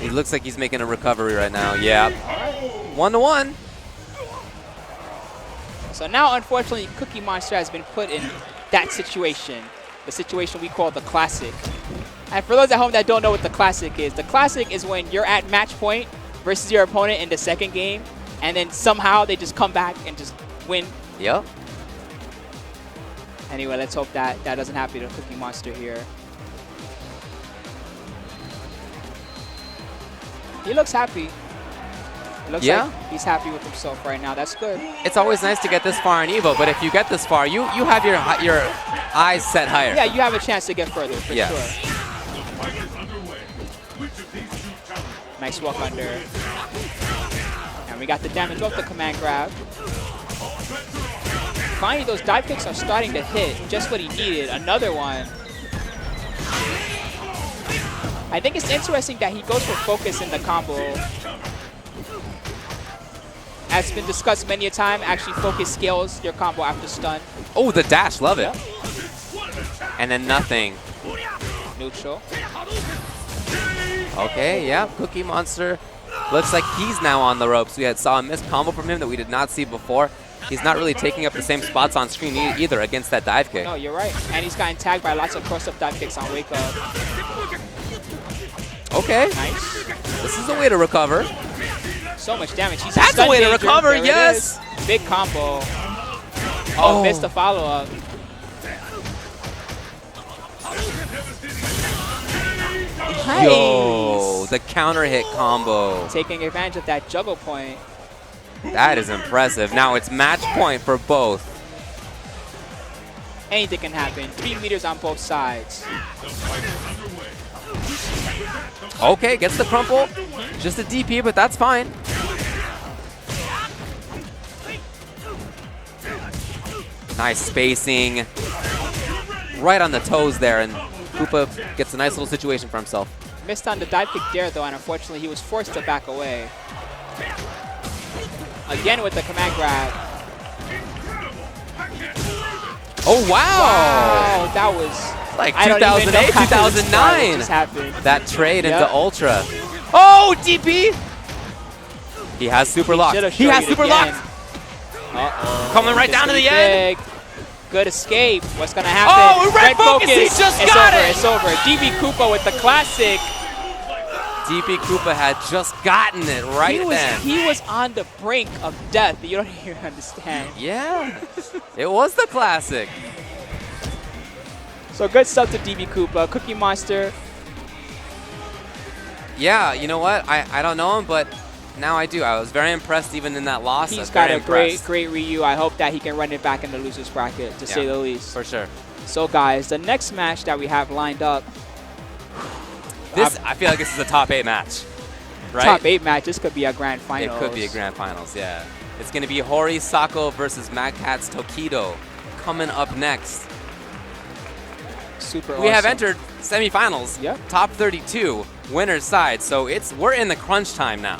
He looks like he's making a recovery right now. Yeah. 1-1. So now, unfortunately, Cookie Monster has been put in that situation. The situation we call the Classic. And for those at home that don't know what the Classic is when you're at match point versus your opponent in the second game, and then somehow they just come back and just win. Yep. Anyway, let's hope that doesn't happen to Cookie Monster here. He looks happy. It looks like he's happy with himself right now. That's good. It's always nice to get this far in EVO, but if you get this far, you have your eyes set higher. Yeah, you have a chance to get further, for Yes. sure. Fight is underway. Which of these two talents? Nice walk under. And we got the damage off the command grab. Finally, those dive kicks are starting to hit. Just what he needed. Another one. I think it's interesting that he goes for focus in the combo. As been discussed many a time, actually focus scales your combo after stun. Oh, the dash. Love it. And then nothing. Neutral. Okay, yeah. Cookie Monster looks like he's now on the ropes. We saw a missed combo from him that we did not see before. He's not really taking up the same spots on screen either against that dive kick. No, you're right. And he's gotten tagged by lots of cross-up dive kicks on wake up. Okay. Nice. This is a way to recover. So much damage. He's That's a way to danger. recover, There it yes. is. Big combo. Oh, missed the follow-up. Nice. Yo, the counter hit combo. Taking advantage of that juggle point. That is impressive. Now it's match point for both. Anything can happen. 3 meters on both sides. Okay, gets the crumple. Just a DP, but that's fine. Nice spacing. Right on the toes there, and Koopa gets a nice little situation for himself. Missed on the dive kick there, though, and unfortunately he was forced to back away. Again with the command grab. Oh, wow. Wow, that was Like I don't even know 2008, how this 2009. just happened. That trade into Yep. Ultra. Oh, DP. He has super locked. Should've He showed has it super again. locked. Uh-oh. Coming right This down to could the be end. big. Good escape. What's gonna happen? Oh, red focus. He just it's got over. it. It's over. DB Koopa with the classic. DP Koopa had just gotten it right then. He was on the brink of death. You don't even understand. Yeah, it was the classic. So good stuff to DB Koopa. Cookie Monster. Yeah, you know what? I don't know him, but now I do. I was very impressed even in that loss. I He's was got very a great impressed. Ryu. I hope that he can run it back in the loser's bracket, to say the least. For sure. So guys, the next match that we have lined up. I feel like this is a top 8 match, right? Top 8 match. This could be a grand final. It could be a grand finals, yeah. It's going to be Hori Sako versus Mad Catz Tokido coming up next. Super We have awesome. entered semifinals, Yep. top 32, winner's side. So we're in the crunch time now.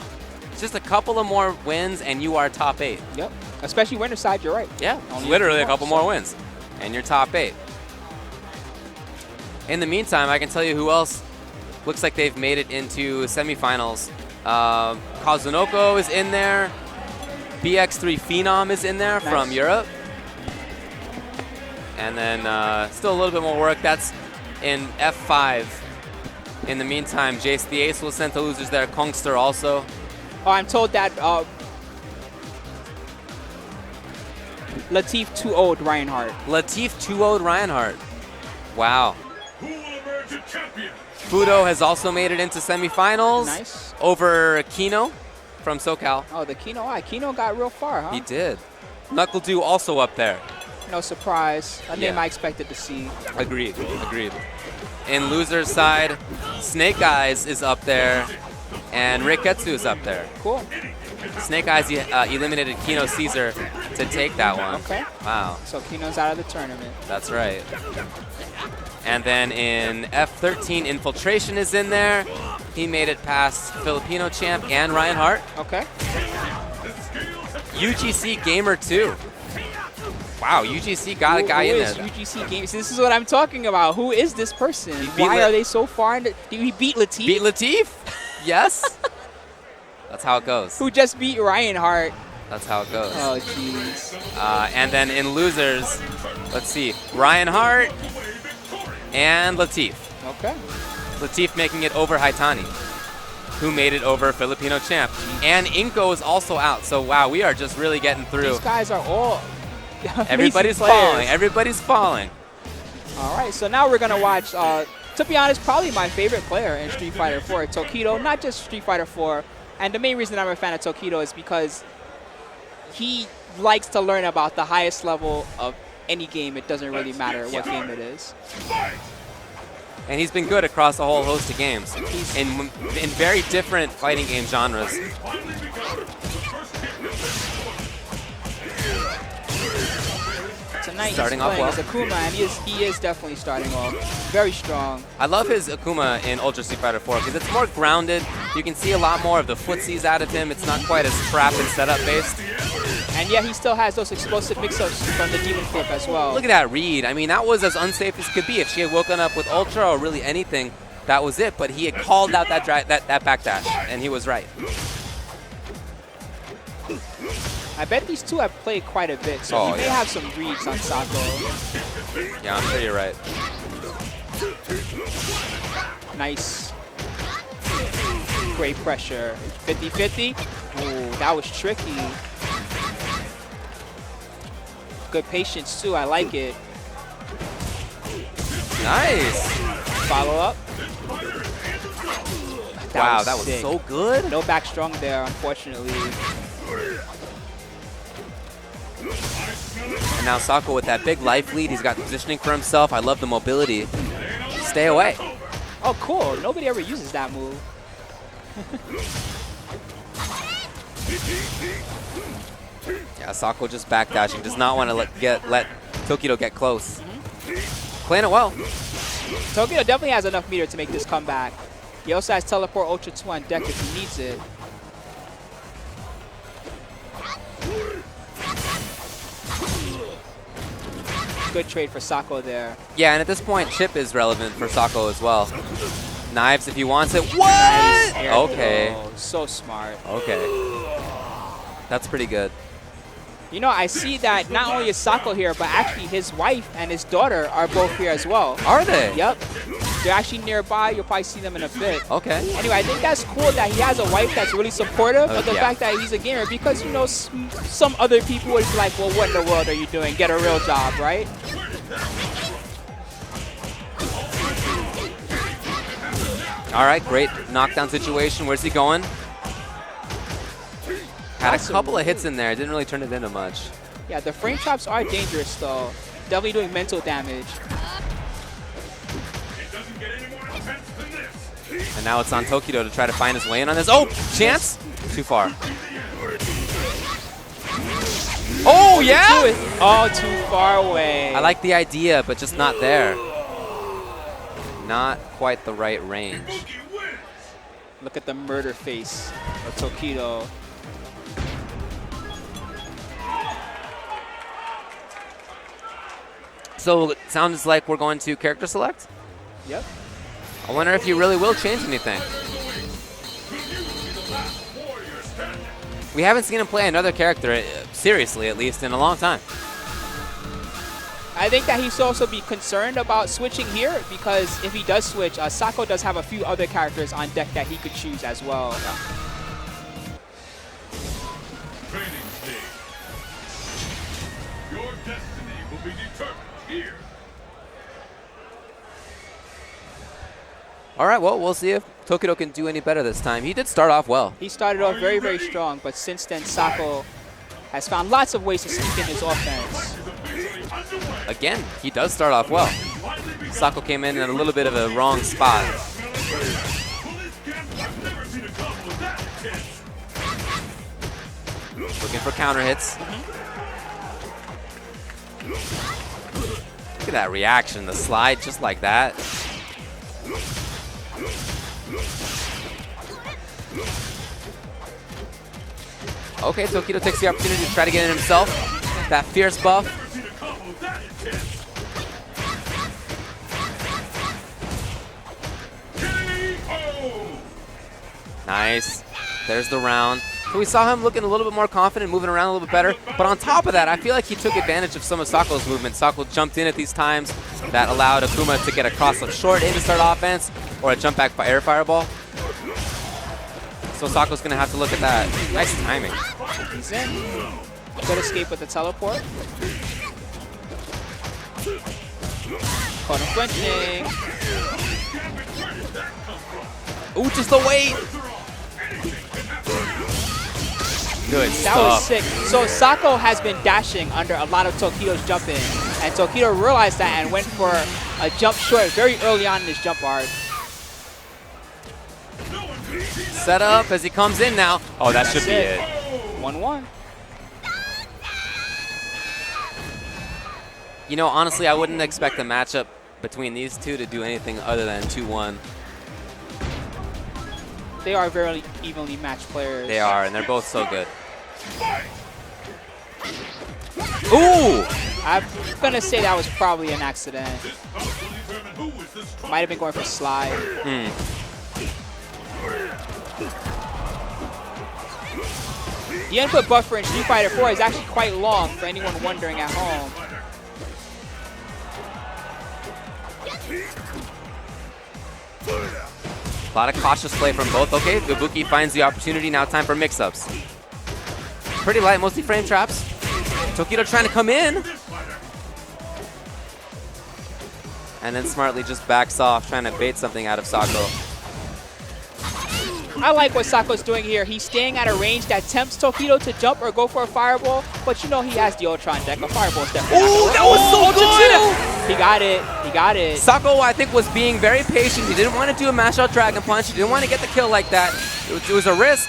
It's just a couple of more wins and you are top 8. Yep. Especially winner side, you're right. Yeah, Only literally a more, couple so- more wins and you're top 8. In the meantime, I can tell you who else looks like they've made it into semifinals. Kazunoko is in there. BX3 Phenom is in there from Europe. And then still a little bit more work. That's in F5. In the meantime, Jace the Ace was sent to losers there. Kongster also. Oh, I'm told that Latif 2-0'd Reinhardt. Latif 2-0'd Reinhardt. Wow. Who will emerge a champion? Fudo has also made it into semifinals. Nice. Over Kino from SoCal. Oh, the Kino. Kino got real far, huh? He did. Knuckle Dew also up there. No surprise. A name Yeah. I expected to see. Agreed. In loser's side, Snake Eyes is up there, and Riketsu is up there. Cool. Snake Eyes eliminated Kino Caesar to take that one. Okay. Wow, So Kino's out of the tournament. that's right. And then in F13, Infiltration is in there. He made it past Filipino champ and Reinhardt. Okay. UGC Gamer 2. Wow, UGC got a guy in Who there. is UGC Games? This is what I'm talking about. Who is this person? beat Why Lat- are they so far? Did he beat Latif? Beat Latif? Yes. That's how it goes. Who just beat Reinhardt? That's how it goes. Oh, jeez. And then in losers, let's see, Reinhardt and Latif. Okay. Latif making it over Haitani, who made it over Filipino champ. And Inko is also out. So, wow, we are just really getting through. These guys are all Everybody's amazing players. falling. Everybody's falling. All right, so now we're going to watch, to be honest, probably my favorite player in Street Fighter 4, Tokido. Not just Street Fighter 4. And the main reason I'm a fan of Tokido is because he likes to learn about the highest level of any game. It doesn't really matter what game it is. And he's been good across a whole host of games in very different fighting game genres. Tonight Starting he's off playing well. as Akuma, and he is definitely starting off very strong. I love his Akuma in Ultra Street Fighter 4 because it's more grounded. You can see a lot more of the footsies out of him. It's not quite as trap and setup based. And yet he still has those explosive mix-ups from the Demon Flip as well. Look at that read. I mean, that was as unsafe as could be. If she had woken up with Ultra or really anything, that was it. But he had called out that backdash, and he was right. I bet these two have played quite a bit, so Oh, he may yeah. have some reads on Sako. Yeah, I'm sure you're right. Nice. Great pressure. 50-50. Ooh, that was tricky. Good patience, too. I like it. Nice. Follow up. Wow, that was sick. so good. No back strong there, unfortunately. And now Sako with that big life lead. He's got positioning for himself. I love the mobility. Stay away. Oh, cool. Nobody ever uses that move. Yeah, Sako just backdashing. Does not want to let Tokido get close. Playing it well. Tokido definitely has enough meter to make this comeback. He also has Teleport Ultra 2 on deck if he needs it. good trade for Sako there. Yeah, and at this point, chip is relevant for Sako as well. Knives if he wants it. What? Nice air Okay. throw. So smart. Okay. That's pretty good. You know, I see that not only is Sako here, but actually his wife and his daughter are both here as well. Are they? Yep. They're actually nearby. You'll probably see them in a bit. Okay. Anyway, I think that's cool that he has a wife that's really supportive of the yeah. fact that he's a gamer, because, you know, some other people would be like, well, what in the world are you doing? Get a real job, right? All right, great knockdown situation. Where's he going? Had a couple of hits in there. Didn't really turn it into much. Yeah, the frame traps are dangerous, though. Definitely doing mental damage. And now it's on Tokido to try to find his way in on this. Oh, chance? Too far. Oh, yeah? Oh, too far away. I like the idea, but just not there. Not quite the right range. Look at the murder face of Tokido. So it sounds like we're going to character select? Yep. I wonder if you really will change anything. We haven't seen him play another character, seriously at least, in a long time. I think that he should also be concerned about switching here, because if he does switch, Sako does have a few other characters on deck that he could choose as well. Training stage. Your destiny will be determined here. All right, well, we'll see if Tokido can do any better this time. He did start off well. He started off very, very strong, but since then, Sako has found lots of ways to sneak in his offense. Again, he does start off well. Sako came in at a little bit of a wrong spot. Looking for counter hits. Look at that reaction, the slide just like that. Okay, Tokido takes the opportunity to try to get in himself. That fierce buff. Nice. There's the round. So we saw him looking a little bit more confident, moving around a little bit better. But on top of that, I feel like he took advantage of some of Sako's movement. Sako jumped in at these times that allowed Akuma to get a cross-up short in to start offense, or a jump back air fireball. So Sako's going to have to look at that. Nice timing. He's in. Good escape with the teleport. Caught him flinching. Ooh, just the weight. Good That stuff. was sick. So Sako has been dashing under a lot of Tokido's jumping, and Tokido realized that and went for a jump short very early on in his jump arc. Set up as he comes in now. Oh, that should be it. 1-1. You know, honestly, I wouldn't expect the matchup between these two to do anything other than 2-1. They are very evenly matched players. They are, and they're both so good. Ooh! I'm going to say that was probably an accident. Might have been going for slide. The input buffer in Street Fighter 4 is actually quite long for anyone wondering at home. A lot of cautious play from both. Okay, Ibuki finds the opportunity. Now time for mix-ups. Pretty light, mostly frame traps. Tokido trying to come in. And then smartly just backs off, trying to bait something out of Sako. I like what Sako's doing here. He's staying at a range that tempts Tokido to jump or go for a fireball, but you know he has the Ultron deck. A fireball's definitely not Ooh, gonna that work. was so good! He got it. He got it. Sako, I think, was being very patient. He didn't want to do a mash-out Dragon Punch. He didn't want to get the kill like that. It was a risk.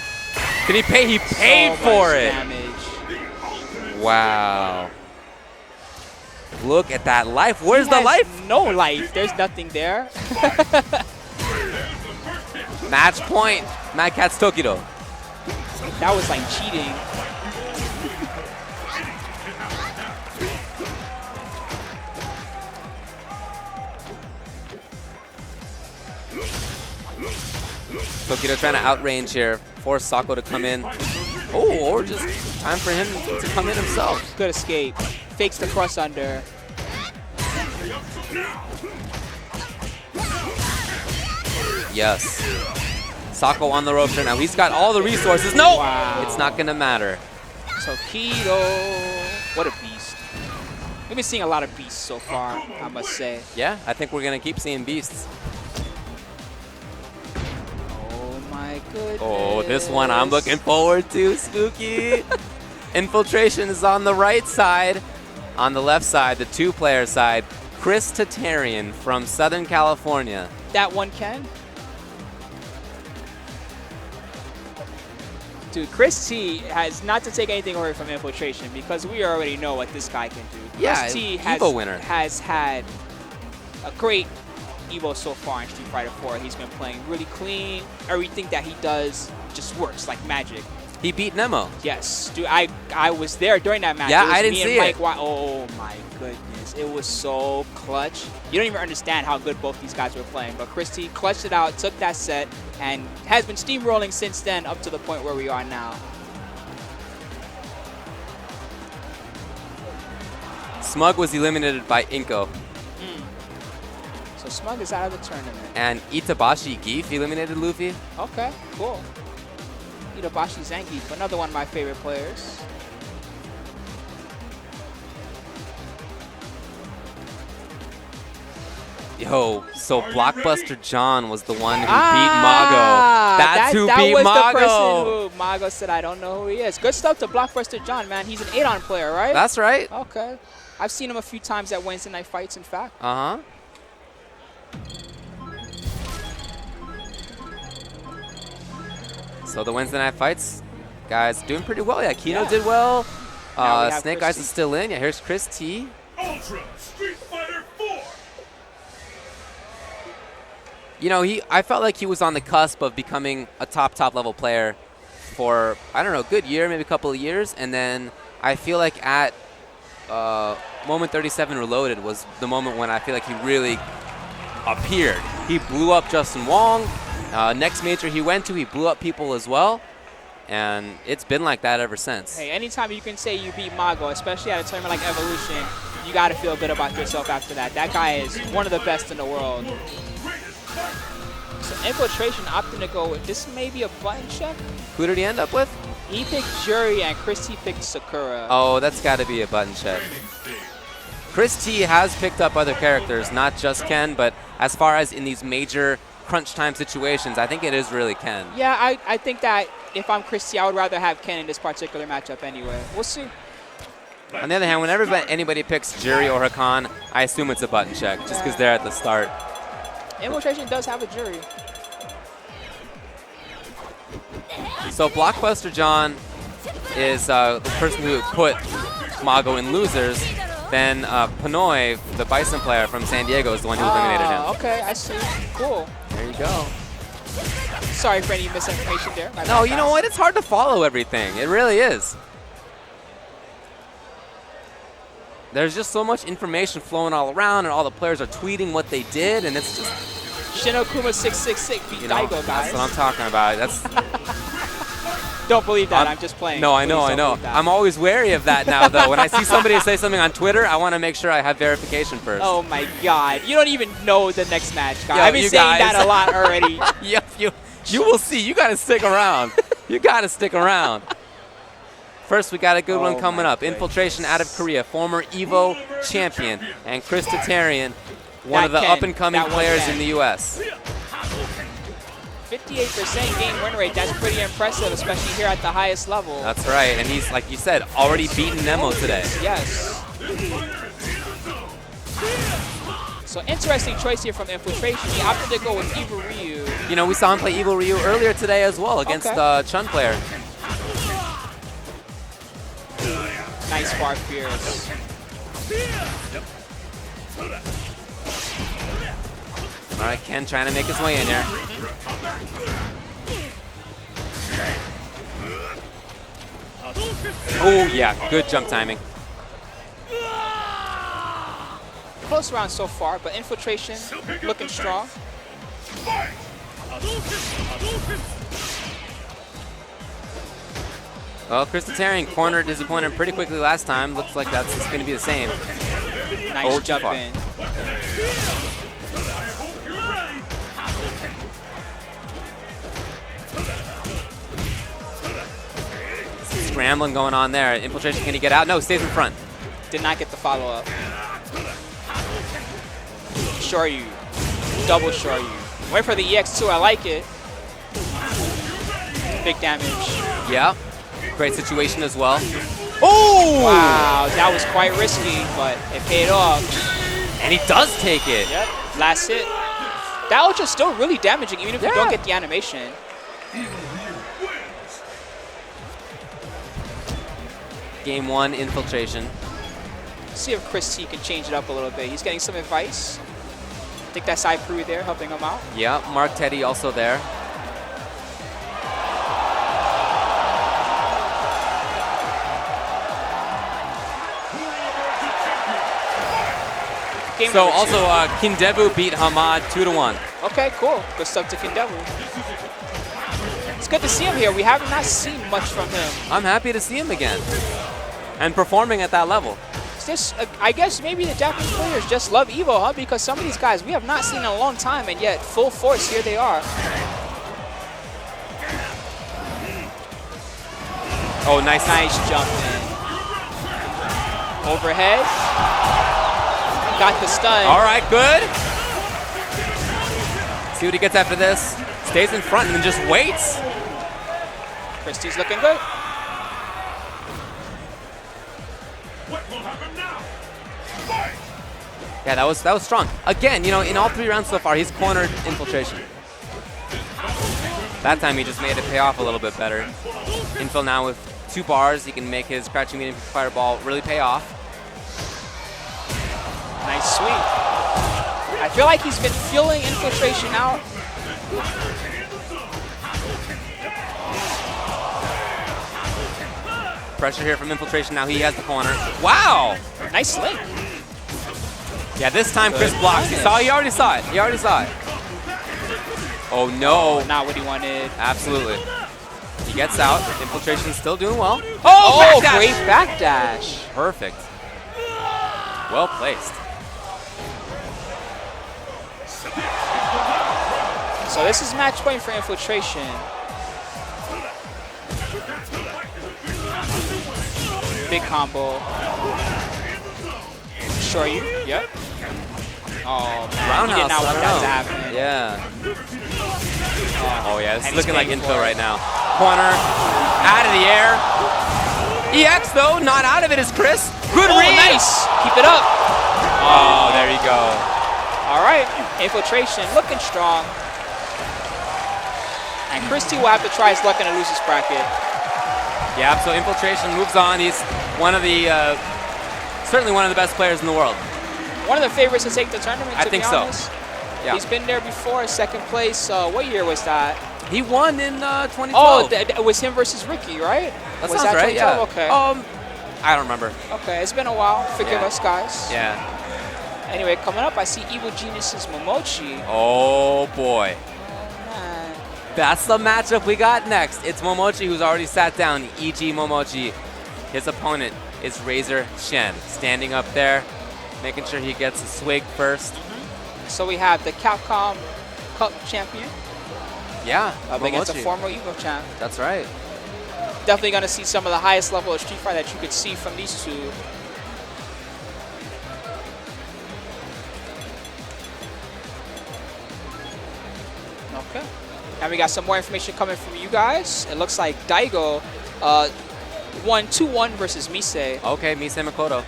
Did he pay? He paid So for much it. damage. Wow. Look at that life. Where's He the has life? No life. There's nothing there. Match point. Mad Catz Tokido. That was like cheating. Tokito trying to outrange here, force Sako to come in. Oh, or just time for him to come in himself. Good escape. Fakes the cross under. Yes. Sako on the ropes right now. He's got all the resources. No! Wow. It's not going to matter. Tokito. What a beast. We've been seeing a lot of beasts so far, I must say. Yeah, I think we're going to keep seeing beasts. Oh my goodness. Oh, this one I'm looking forward to, Spooky. Infiltration is on the right side. On the left side, the two-player side, Chris Tatarian from Southern California. That one can? Dude, Chris T has, not to take anything away from Infiltration, because we already know what this guy can do. Yeah, Chris T EVO winner. has had a great EVO so far in Street Fighter 4. He's been playing really clean. Everything that he does just works like magic. He beat Nemo. Yes, dude, I was there during that match. Yeah, It was I didn't me see and it. Mike oh my goodness, it was so clutch. You don't even understand how good both these guys were playing. But Chris T clutched it out, took that set, and has been steamrolling since then up to the point where we are now. Smug was eliminated by Inko. So Smug is out of the tournament. And Itabashi Geef eliminated Luffy. Okay, cool. Itabashi Zangief, another one of my favorite players. Yo, so Blockbuster John was the one who beat Mago. That's who that beat was Mago. the person who Mago said, I don't know who he is. Good stuff to Blockbuster John, man. He's an 8-on player, right? That's right. Okay. I've seen him a few times at Wednesday Night Fights, in fact. Uh-huh. So the Wednesday Night Fights, guys, doing pretty well. Yeah, Kino did well. Now we have Snake Chris Eyes T. is still in. Yeah, here's Chris T. Ultra Street Fighter 4. You know, I felt like he was on the cusp of becoming a top level player for, I don't know, a good year, maybe a couple of years. And then I feel like at Moment 37 Reloaded was the moment when I feel like he really appeared. He blew up Justin Wong. Next major he went to, he blew up people as well. And it's been like that ever since. Hey, anytime you can say you beat Mago, especially at a tournament like Evolution, you got to feel good about yourself after that. That guy is one of the best in the world. So Infiltration opting to go with this, may be a button check. Who did he end up with? He picked Jury and Chris T picked Sakura. Oh, that's got to be a button check. Chris T has picked up other characters, not just Ken, but as far as in these major crunch time situations, I think it is really Ken. Yeah, I think that if I'm Chris T, I would rather have Ken in this particular matchup anyway. We'll see. On the other hand, whenever anybody picks Jury or Hakan, I assume it's a button check, just because they're at the start. Infiltration does have a Jury. So Blockbuster John is the person who put Mago in losers. Then Pinoy, the Bison player from San Diego, is the one who eliminated him. Okay, I see. Cool. There you go. Sorry for any misinformation there. No, you know what? It's hard to follow everything. It really is. There's just so much information flowing all around, and all the players are tweeting what they did, and it's just... Shinokuma 666 beat Daigo, guys. That's what I'm talking about. That's... Don't believe that. I'm just playing. No, I know. I'm always wary of that now, though. When I see somebody say something on Twitter, I want to make sure I have verification first. Oh, my God. You don't even know the next match, guys. Yo, I've been saying that a lot already. Yep, you will see. You got to stick around. You got to stick around. First, we got a good one coming up. Infiltration out of Korea, former EVO champion, and Chris Tatarian, one of the up-and-coming players in the U.S. 58% game win rate. That's pretty impressive, especially here at the highest level. That's right, and he's, like you said, already beaten Nemo today. Yes. So interesting choice here from Infiltration. He opted to go with EVO Ryu. You know, we saw him play EVO Ryu earlier today as well against Chun player. Nice bar fierce. All right, Ken trying to make his way in here. Oh, yeah, good jump timing. Close round so far, but Infiltration looking strong. Well, Christotarian cornered his opponent pretty quickly last time. Looks like that's going to be the same. Nice jump in. Scrambling going on there. Infiltration, can he get out? No, stays in front. Did not get the follow-up. Short you. Double short you. Wait for the EX2, I like it. Big damage. Yeah. Great situation as well. Oh! Wow, that was quite risky, but it paid off. And he does take it. Yep, last hit. That was just still really damaging, even if you don't get the animation. Game 1, infiltration. See if Chris T can change it up a little bit. He's getting some advice. I think that's Cypru there helping him out. Yeah, Mark Teddy also there. Game so number 2. also Kindevu beat Hamad 2-1. Okay, cool. Good stuff to Kindevu. It's good to see him here. We have not seen much from him. I'm happy to see him again. And performing at that level. This, I guess maybe the Japanese players just love EVO, huh? Because some of these guys we have not seen in a long time, and yet full force, here they are. Oh, nice jump in. Overhead. Got the stun. All right, good. See what he gets after this. Stays in front and then just waits. Christie's looking good. Yeah, that was strong. Again, you know, in all 3 rounds so far, he's cornered infiltration. That time he just made it pay off a little bit better. Infil now with 2 bars, he can make his crouching medium fireball really pay off. Nice sweep. I feel like he's been feeling infiltration out. Pressure here from infiltration. Now he has the corner. Wow! Nice link. Yeah, this time Chris blocks. He already saw it. He already saw it. Oh no. Not what he wanted. Absolutely. He gets out. Infiltration's still doing well. Oh, great backdash. Perfect. Well placed. So this is match point for infiltration. Big combo. Sure you. Yep. Oh, man. Roundhouse. He did not want that to happen. Yeah. Oh yeah, it's looking like infil right now. Corner. Out of the air. EX though, not out of it is Chris. Good read. Nice. Keep it up. Oh, there you go. All right. Infiltration looking strong. And Chris T will have to try his luck in a loser's bracket. Yeah, so infiltration moves on. He's one of the, certainly one of the best players in the world. One of the favorites to take the tournament, I think so. Yeah. He's been there before, second place. What year was that? He won in 2012. Oh, it was him versus Ricky, right? That sounds right, yeah. Okay. I don't remember. Okay, it's been a while. Forgive us, guys. Yeah. Anyway, coming up, I see Evil Genius's Momochi. Oh, boy. Man. That's the matchup we got next. It's Momochi, who's already sat down. E.G. Momochi. His opponent is Razor Shen. Standing up there, making sure he gets a swig first. So we have the Capcom Cup champion. Yeah, up against a former EVO champ. That's right. Definitely going to see some of the highest level of Street Fighter that you could see from these two. Okay. And we got some more information coming from you guys. It looks like Daigo won 2-1 versus Mise. Okay, Mise Makoto.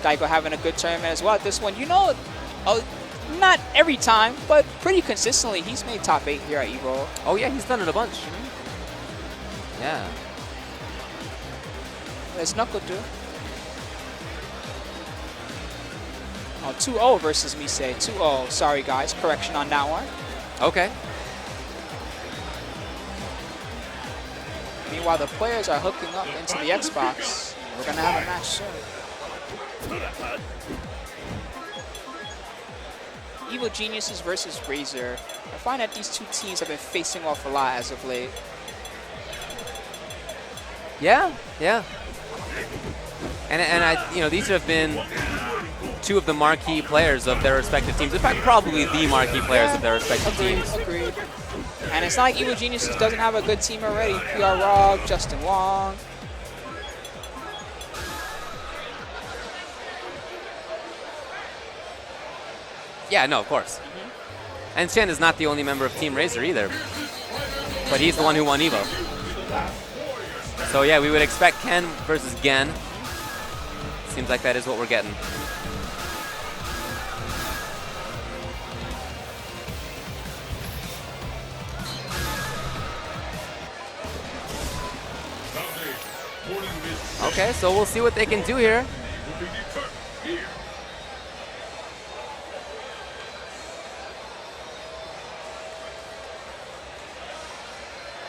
Daigo having a good tournament as well. This one, you know, not every time, but pretty consistently, he's made top 8 here at EVO. Oh yeah, he's done it a bunch. Yeah. There's Knuckle too. Oh, 2-0 versus Mise. 2-0. Sorry, guys. Correction on that one. Okay. Meanwhile, the players are hooking up into the Xbox. We're going to have a match soon. Evil Geniuses versus Razor. I find that these two teams have been facing off a lot as of late. Yeah, yeah. And I, you know, these have been two of the marquee players of their respective teams. In fact, probably the marquee players of their respective teams. Agreed. And it's not like Evil Geniuses doesn't have a good team already. PR Rog, Justin Wong. Yeah, no, of course. And Shen is not the only member of Team Razor either. But he's the one who won EVO. So yeah, we would expect Ken versus Gen. Seems like that is what we're getting. Okay, so we'll see what they can do here.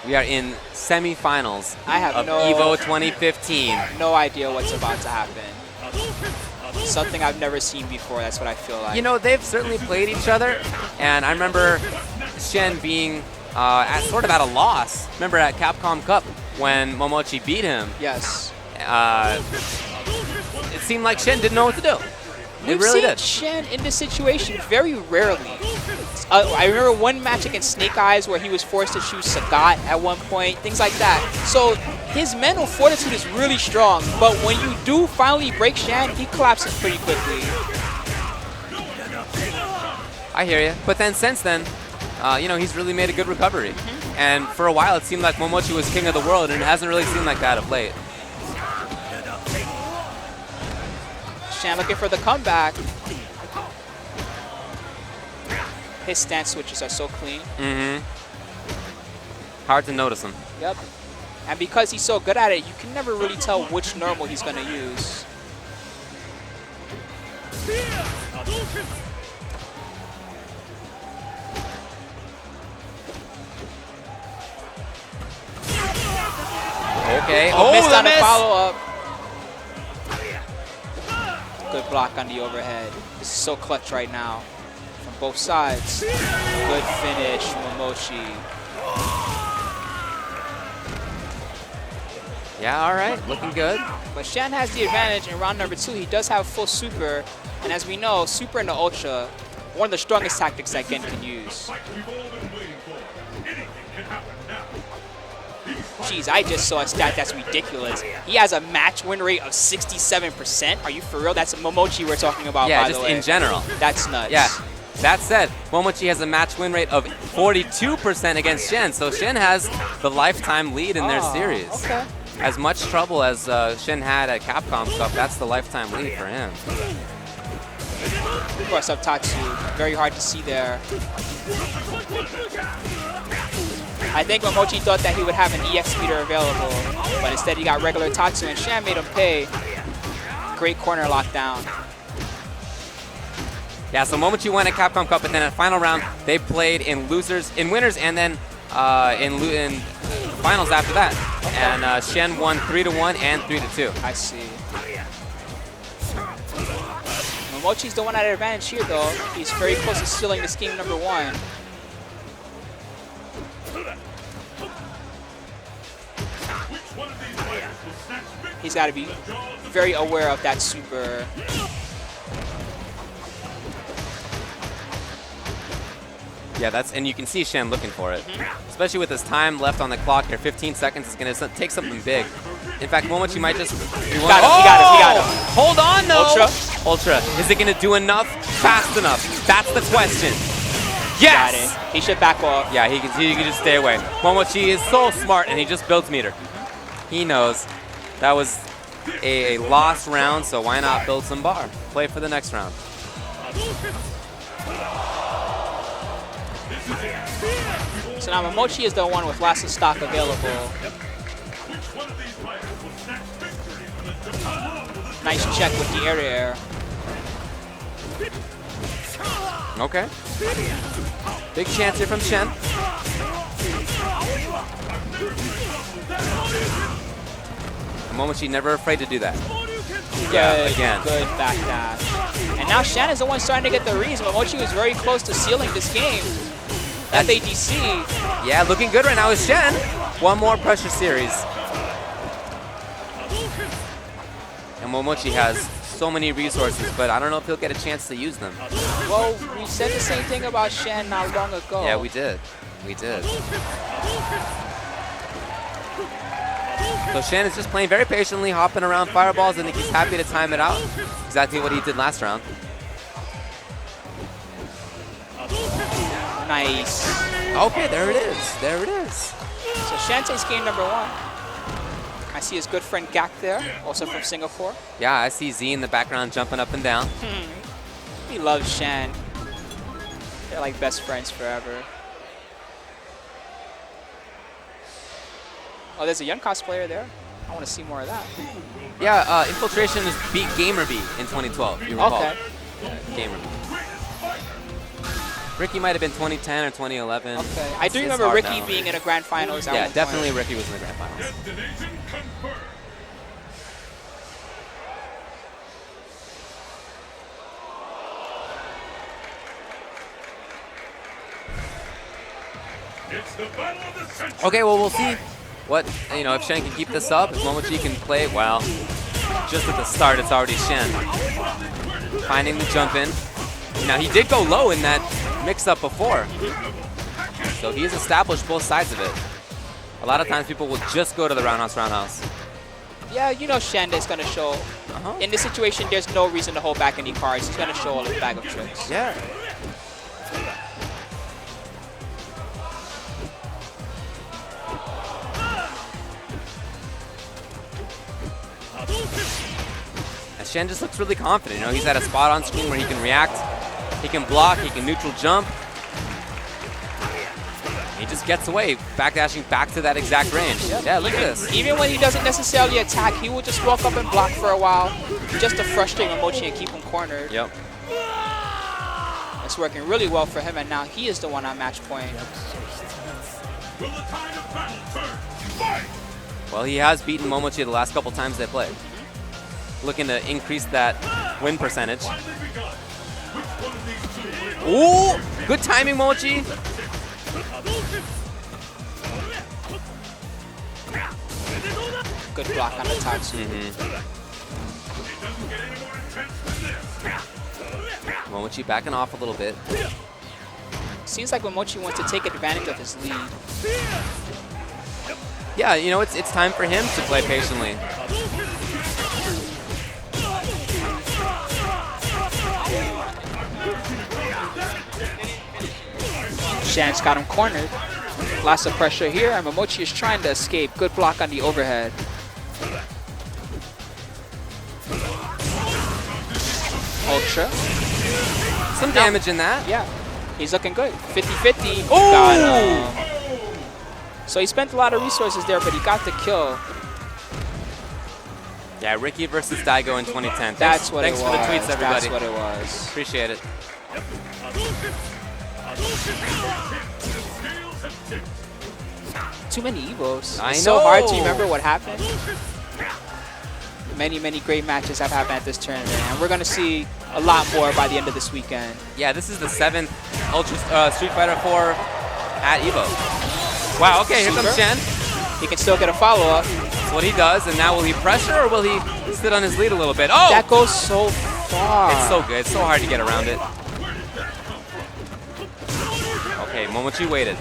We are in semifinals I have of no EVO 2015. No idea what's about to happen. Something I've never seen before, that's what I feel like. You know, they've certainly played each other, and I remember Shen being sort of at a loss. Remember at Capcom Cup when Momochi beat him? Yes. It seemed like Shen didn't know what to do. We've really seen did. Shen in this situation very rarely. I remember one match against Snake Eyes where he was forced to choose Sagat at one point, things like that. So his mental fortitude is really strong, but when you do finally break Shen, he collapses pretty quickly. I hear you. But then since then, you know, he's really made a good recovery. And for a while, it seemed like Momochi was king of the world, and it hasn't really seemed like that of late. Shen looking for the comeback. His stance switches are so clean. Hard to notice him. Yep. And because he's so good at it, you can never really tell which normal he's going to use. Okay. Missed the on a miss! follow-up. Good block on the overhead. This is so clutch right now from both sides. Good finish, Momochi. Yeah, all right. Looking good. But Shen has the advantage in round number 2. He does have full super. And as we know, super into ultra, one of the strongest tactics that Gen can use. Jeez, I just saw a stat that's ridiculous. He has a match win rate of 67%. Are you for real? That's Momochi we're talking about, Yeah, by just the way. in general. That's nuts. Yeah. That said, Momochi has a match win rate of 42% against Shen, so Shen has the lifetime lead in their series. Okay. As much trouble as Shen had at Capcom Cup, that's the lifetime lead for him. Of course, up Tatsu. Very hard to see there. I think Momochi thought that he would have an EX speeder available, but instead he got regular Tatsu, and Shen made him pay. Great corner lockdown. Yeah, so Momochi won at Capcom Cup, but then at final round, they played in winners, and then in finals after that. And Shen won 3-1 and 3-2. I see. Momochi's the one at advantage here, though. He's very close to sealing this game number 1. He's got to be very aware of that super. Yeah, and you can see Shen looking for it. Especially with his time left on the clock here, 15 seconds is going to take something big. In fact, Momochi might just... He got him. Hold on, though. Ultra. Is it going to do enough fast enough? That's the question. Got Yes! it. He should back off. Yeah, he can just stay away. Momochi is so smart, and he just builds meter. He knows that was a lost round, so why not build some bar? Play for the next round. So now Momochi is the one with lots of stock available. Nice check with the air. Okay. Big chance here from Shen. Momochi never afraid to do that. Yeah, again. Good back dash. And And now Shan is the one starting to get the reads. Momochi was very close to sealing this game. FADC. Yeah, looking good right now is Shen. One more pressure series. And Momochi has so many resources, but I don't know if he'll get a chance to use them. Well, we said the same thing about Shen not long ago. Yeah, we did. We did. So Shen is just playing very patiently, hopping around fireballs. I think he's happy to time it out. Exactly what he did last round. Nice. Okay, there it is. There it is. So Shan takes game number 1. I see his good friend Gak there, also from Singapore. Yeah, I see Z in the background jumping up and down. He loves Shan. They're like best friends forever. Oh, there's a young cosplayer there. I want to see more of that. Yeah, Infiltration beat Gamerby in 2012. You recall? Okay. Yeah, Gamerby. Ricky might have been 2010 or 2011. Okay. I do It's remember hard Ricky now. being in the grand finals. At Yeah, one definitely point. Ricky was in the grand finals. Destination confirmed. It's the battle of the century. Okay, well, we'll see what, if Shen can keep this up, if Momochi can play well. Just at the start, it's already Shen. Finding the jump in. Now, he did go low in that mix-up before. So he's established both sides of it. A lot of times, people will just go to the roundhouse. Yeah, you know Shen is going to show. In this situation, there's no reason to hold back any cards. He's going to show all his bag of tricks. Yeah. And Shen just looks really confident. He's at a spot on screen where he can react, he can block, he can neutral jump. He just gets away, backdashing back to that exact range. Yeah, look at this. Even when he doesn't necessarily attack, he will just walk up and block for a while just to frustrate Momochi and keep him cornered. Yep. It's working really well for him, and now he is the one on match point. Will the tide of battle turn? Fight! Well, he has beaten Momochi the last couple times they played. Looking to increase that win percentage. Finally begun. Which one of these two will Ooh, good timing, Momochi. Good block on the Tatsu. It doesn't get any more intense than this. Momochi backing off a little bit. Seems like Momochi wants to take advantage of his lead. Yeah, it's time for him to play patiently. Shan's got him cornered. Lots of pressure here, and Momochi is trying to escape. Good block on the overhead. Ultra. Some damage in that. Yeah, he's looking good. 50-50. Oh! Got him. So he spent a lot of resources there, but he got the kill. Yeah, Ricky versus Daigo in 2010. That's what Thanks it was. for the tweets, everybody. That's what it was. Appreciate it. Too many EVOs. I It's so hard to know. remember what happened. Many, many great matches have happened at this tournament, and we're going to see a lot more by the end of this weekend. Yeah, this is the 7th Ultra Street Fighter 4 at EVO. Wow, okay, here comes Super. Shen. He can still get a follow-up. That's what he does, and now will he pressure or will he sit on his lead a little bit? Oh! That goes so far. It's so good. It's so hard to get around it. Okay, Momochi waited.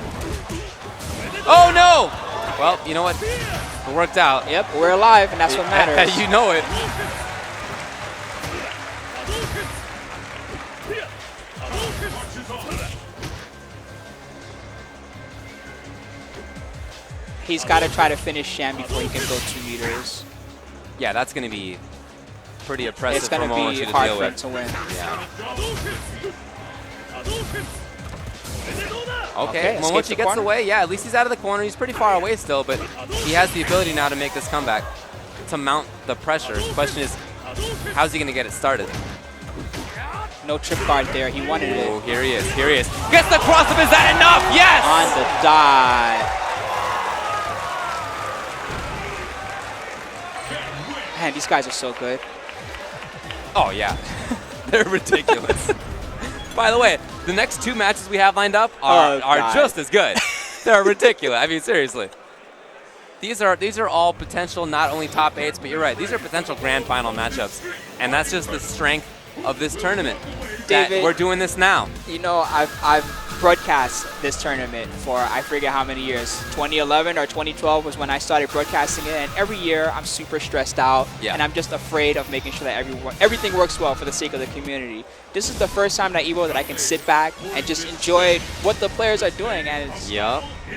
Oh, no! Well, you know what? It worked out. Yep, we're alive, and that's what matters. You know it. He's got to try to finish Shan before he can go 2 meters. Yeah, that's going to be pretty oppressive It's for going to Momochi be to hard deal for him with. to win. Yeah. Okay, Okay, escapes Momochi the gets corner. away. Yeah, at least he's out of the corner. He's pretty far away still, but he has the ability now to make this comeback, to mount the pressure. The question is, how's he going to get it started? No trip guard there. He wanted it. Oh, here he is. Here he is. Gets the cross-up. Is that enough? Yes! On the die. Man, these guys are so good. Oh, yeah. They're ridiculous. By the way, the next 2 matches we have lined up are just as good. They're ridiculous. I mean, seriously. These are all potential not only top 8s, but you're right. These are potential grand final matchups. And that's just the strength of this tournament. David, we're doing this now. You know, I've broadcast this tournament for I forget how many years. 2011 or 2012 was when I started broadcasting it, and every year I'm super stressed out, and I'm just afraid of making sure that everything works well for the sake of the community. This is the first time that EVO that I can sit back and just enjoy what the players are doing, and it's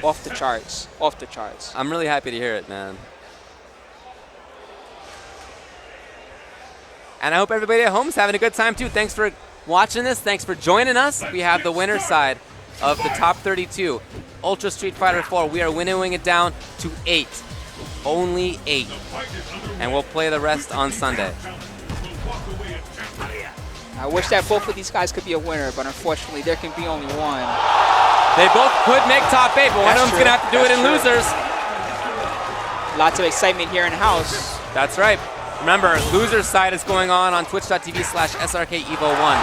off the charts, off the charts. I'm really happy to hear it, man. And I hope everybody at home is having a good time too. Thanks for watching this. Thanks for joining us. We have the winner side of the top 32. Ultra Street Fighter 4. We are winnowing it down to 8. Only 8. And we'll play the rest on Sunday. I wish that both of these guys could be a winner, but unfortunately there can be only one. They both could make top 8, but one of them's going to have to do it in losers. Lots of excitement here in the house. That's right. Remember, losers side is going on twitch.tv/SRKEVO1.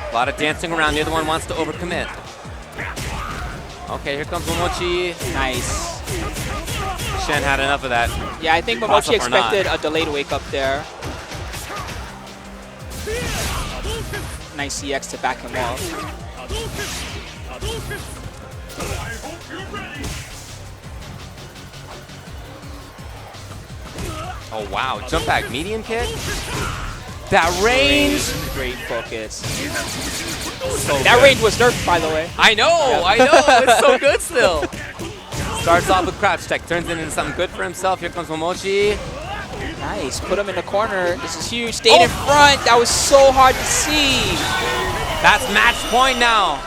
A lot of dancing around. The other one wants to overcommit. Okay, here comes Momochi. Nice. Shen had enough of that. Yeah, I think Momochi expected a delayed wake up there. Nice CX to back him off. Oh wow, jump back medium kick. That range. Great focus. So that range was nerfed, by the way. I know, I know. It's so good still. Starts off with crouch tech, turns it into something good for himself. Here comes Momochi. Nice, put him in the corner. This is huge. Stayed in front. That was so hard to see. That's match point now.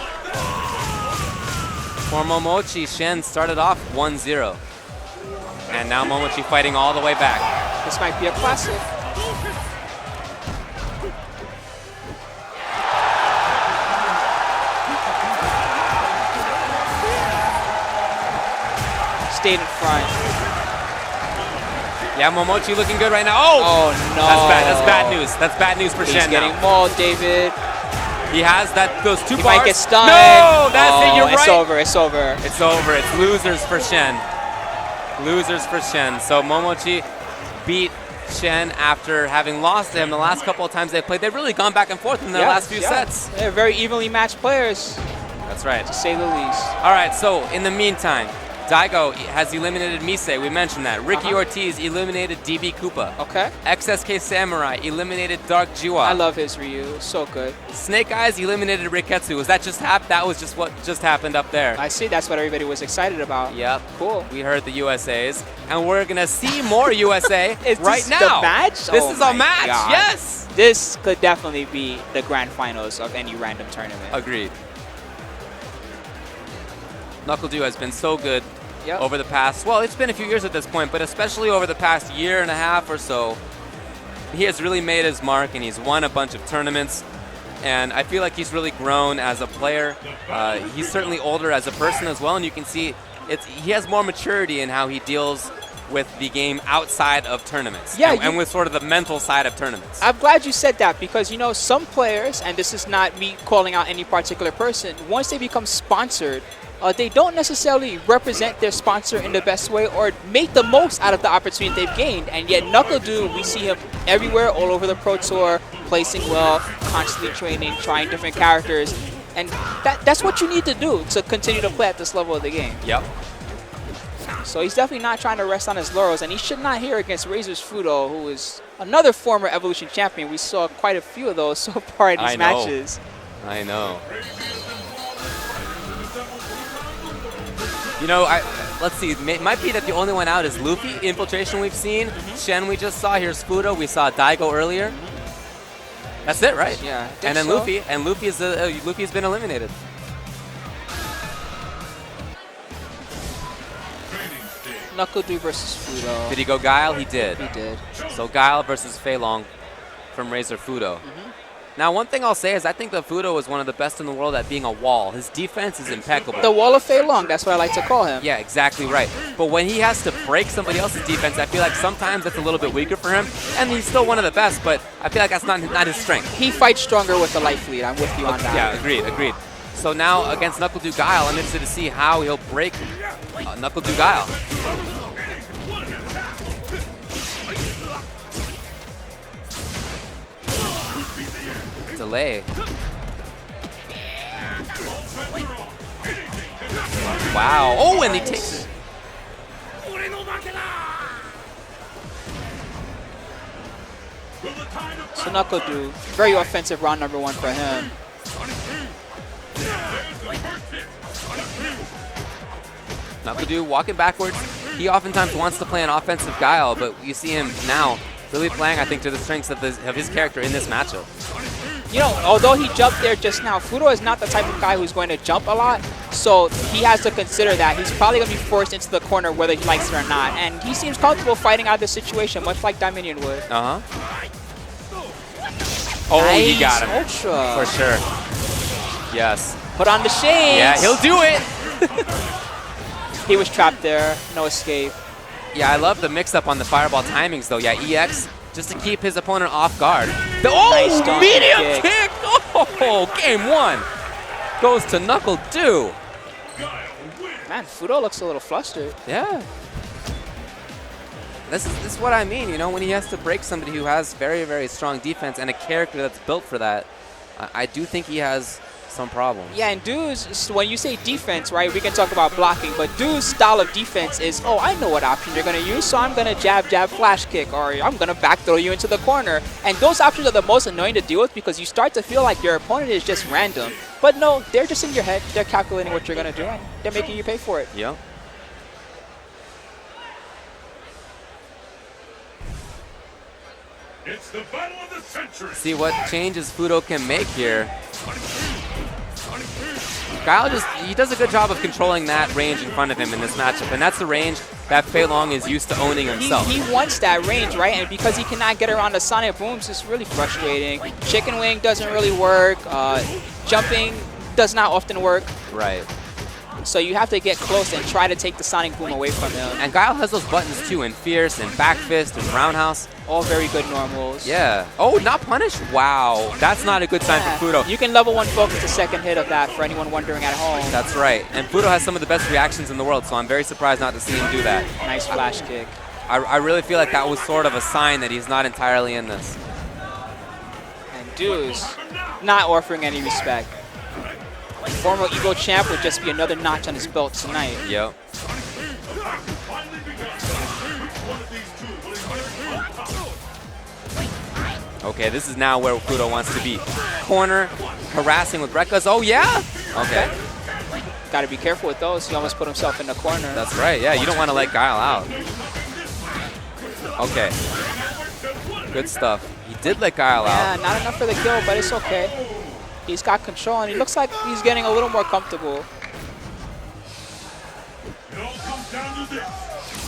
For Momochi, Shen started off 1-0. And now Momochi fighting all the way back. This might be a classic. Stayed in front. Yeah, Momochi looking good right now. Oh no. That's bad. That's bad news. That's bad news for He's Shen getting now. mauled, David. He has those 2 He bars. might get stunned. No, that's it. You're right. It's over. It's over. It's over. It's losers for Shen. Losers for Shen. So Momochi beat Shen after having lost to him the last couple of times they played. They've really gone back and forth in their last few sets. They're very evenly matched players. That's right. To say the least. All right, so in the meantime, Daigo has eliminated Mise. We mentioned that. Ricky Ortiz eliminated DB Koopa. Okay. XSK Samurai eliminated Dark Jiwa. I love his Ryu. So good. Snake Eyes eliminated Riketsu. Was that just that was just what just happened up there? I see. That's what everybody was excited about. Yep. Cool. We heard the USAs, and we're gonna see more USA Is right this now. the match? This Oh is a my match. God. Yes. This could definitely be the grand finals of any random tournament. Agreed. NuckleDu has been so good over the past, well, it's been a few years at this point, but especially over the past year and a half or so, he has really made his mark and he's won a bunch of tournaments. And I feel like he's really grown as a player. He's certainly older as a person as well, and you can see he has more maturity in how he deals with the game outside of tournaments. Yeah, and with sort of the mental side of tournaments. I'm glad you said that because, you know, some players, and this is not me calling out any particular person, once they become sponsored, they don't necessarily represent their sponsor in the best way or make the most out of the opportunity they've gained. And yet NuckleDu, we see him everywhere, all over the Pro Tour, placing well, constantly training, trying different characters. And that's what you need to do to continue to play at this level of the game. Yep. So he's definitely not trying to rest on his laurels, and he should not here against Razor's Fudo, who is another former Evolution champion. We saw quite a few of those so far in these matches. I know. You know, let's see. It might be that the only one out is Luffy. Infiltration we've seen. Shen we just saw. Here's Fudo. We saw Daigo earlier. That's it, right? Yeah. And then so. Luffy. And Luffy's been eliminated. NuckleDu versus Fudo. Did he go Guile? He did. He did. So Guile versus Fei Long from Razor Fudo. Now, one thing I'll say is I think that Fudo is one of the best in the world at being a wall. His defense is impeccable. The wall of Fei Long, that's what I like to call him. Yeah, exactly right. But when he has to break somebody else's defense, I feel like sometimes that's a little bit weaker for him. And he's still one of the best, but I feel like that's not his strength. He fights stronger with the life lead. I'm with you on that. Yeah, agreed. So now against Knuckle Do Guile, I'm interested to see how he'll break Knuckle Do Guile. Delay. Wow. Oh, and he takes it. So Knuckle Do, very offensive round number 1 for him. Knuckle Do walking backwards. He oftentimes wants to play an offensive Guile, but you see him now really playing, I think, to the strengths of his character in this matchup. You know, although he jumped there just now, Fudo is not the type of guy who's going to jump a lot, so he has to consider that. He's probably going to be forced into the corner whether he likes it or not, and he seems comfortable fighting out of the situation, much like Dominion would. Uh-huh. Oh, nice. He got him. Ultra. For sure. Yes. Put on the shades. Yeah, he'll do it. He was trapped there. No escape. Yeah, I love the mix-up on the fireball timings, though. Yeah, EX, just to keep his opponent off guard. Nice medium kick! Oh, game 1 goes to Knuckle Do. Man, Fudo looks a little flustered. Yeah. This is what I mean, you know, when he has to break somebody who has very, very strong defense and a character that's built for that, I do think he has some problems. Yeah, and Do's, when you say defense, right, we can talk about blocking, but Do's style of defense is, oh, I know what option you're going to use, so I'm going to jab, flash kick, or I'm going to back throw you into the corner. And those options are the most annoying to deal with because you start to feel like your opponent is just random. But no, they're just in your head. They're calculating what you're going to do, and they're making you pay for it. Yeah. It's the battle of the century. See what changes Fudo can make here. Guile he does a good job of controlling that range in front of him in this matchup, and that's the range that Fei Long is used to owning himself. He wants that range, right? And because he cannot get around the Sonic Booms, it's really frustrating. Chicken Wing doesn't really work. Jumping does not often work. Right. So you have to get close and try to take the Sonic Boom away from him. And Guile has those buttons too, in Fierce and Back Fist and Roundhouse. All very good normals. Yeah. Oh, not punish? Wow. That's not a good sign for Fudo. You can level 1 focus the second hit of that for anyone wondering at home. That's right. And Fudo has some of the best reactions in the world, so I'm very surprised not to see him do that. Nice flash kick. I really feel like that was sort of a sign that he's not entirely in this. And Deuce not offering any respect. Former EVO champ would just be another notch on his belt tonight. Yep. Okay, this is now where Fudo wants to be. Corner, harassing with Rekkas. Oh, yeah? Okay. Got to be careful with those. He almost put himself in the corner. That's right. Yeah, you don't want to let Guile out. Okay. Good stuff. He did let Guile out. Yeah, not enough for the kill, but it's okay. He's got control, and he looks like he's getting a little more comfortable.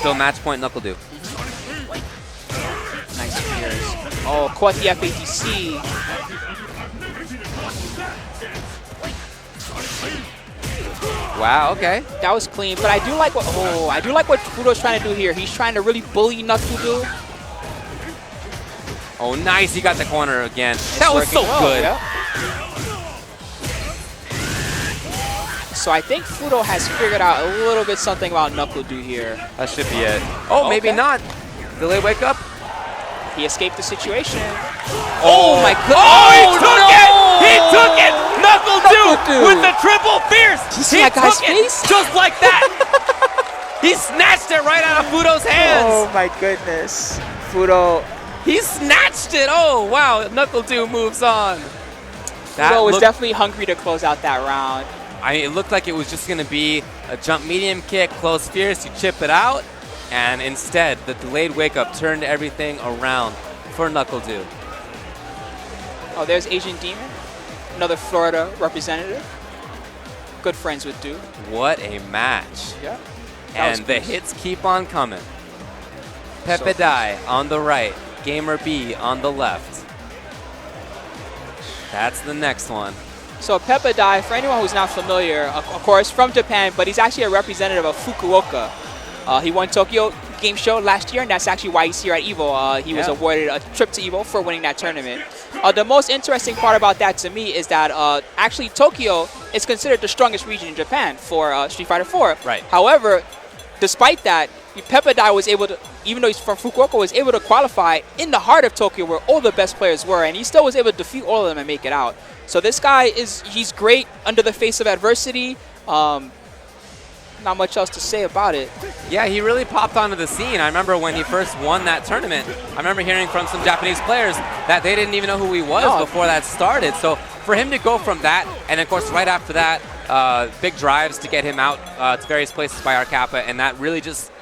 Still match point Knuckle Do. Nice fears. Oh, caught the FATC. Wow, okay. That was clean, but I do like what Fudo's trying to do here. He's trying to really bully Knuckle Do. Oh, nice. He got the corner again. That was so good. Yeah. So I think Fudo has figured out a little bit something about Knuckle Do here. That should be it. Oh, maybe not. Delayed wake up. He escaped the situation. Oh my goodness. Oh, he took it! He took it! Knuckle Do with the triple fierce! He took it face? Just like that! He snatched it right out of Fudo's hands! Oh my goodness. Fudo. He snatched it! Oh, wow. Knuckle Do moves on. Fudo was definitely hungry to close out that round. It looked like it was just going to be a jump medium kick, close fierce, you chip it out, and instead, the delayed wake-up turned everything around for Knuckle Do. Oh, there's Asian Demon, another Florida representative. Good friends with Do. What a match. Yeah. And the hits keep on coming. Pepe Dai on the right, Gamer B on the left. That's the next one. So Peppadai, for anyone who's not familiar, of course, from Japan, but he's actually a representative of Fukuoka. He won Tokyo Game Show last year, and that's actually why he's here at EVO. He was awarded a trip to EVO for winning that tournament. The most interesting part about that to me is that actually Tokyo is considered the strongest region in Japan for Street Fighter 4. Right. However, despite that, Peppadai was able to, even though he's from Fukuoka, was able to qualify in the heart of Tokyo where all the best players were, and he still was able to defeat all of them and make it out. So this guy he's great under the face of adversity. Not much else to say about it. Yeah, he really popped onto the scene. I remember when he first won that tournament, I remember hearing from some Japanese players that they didn't even know who he was before that started. So for him to go from that, and of course right after that, big drives to get him out to various places by Arcappa, and that really just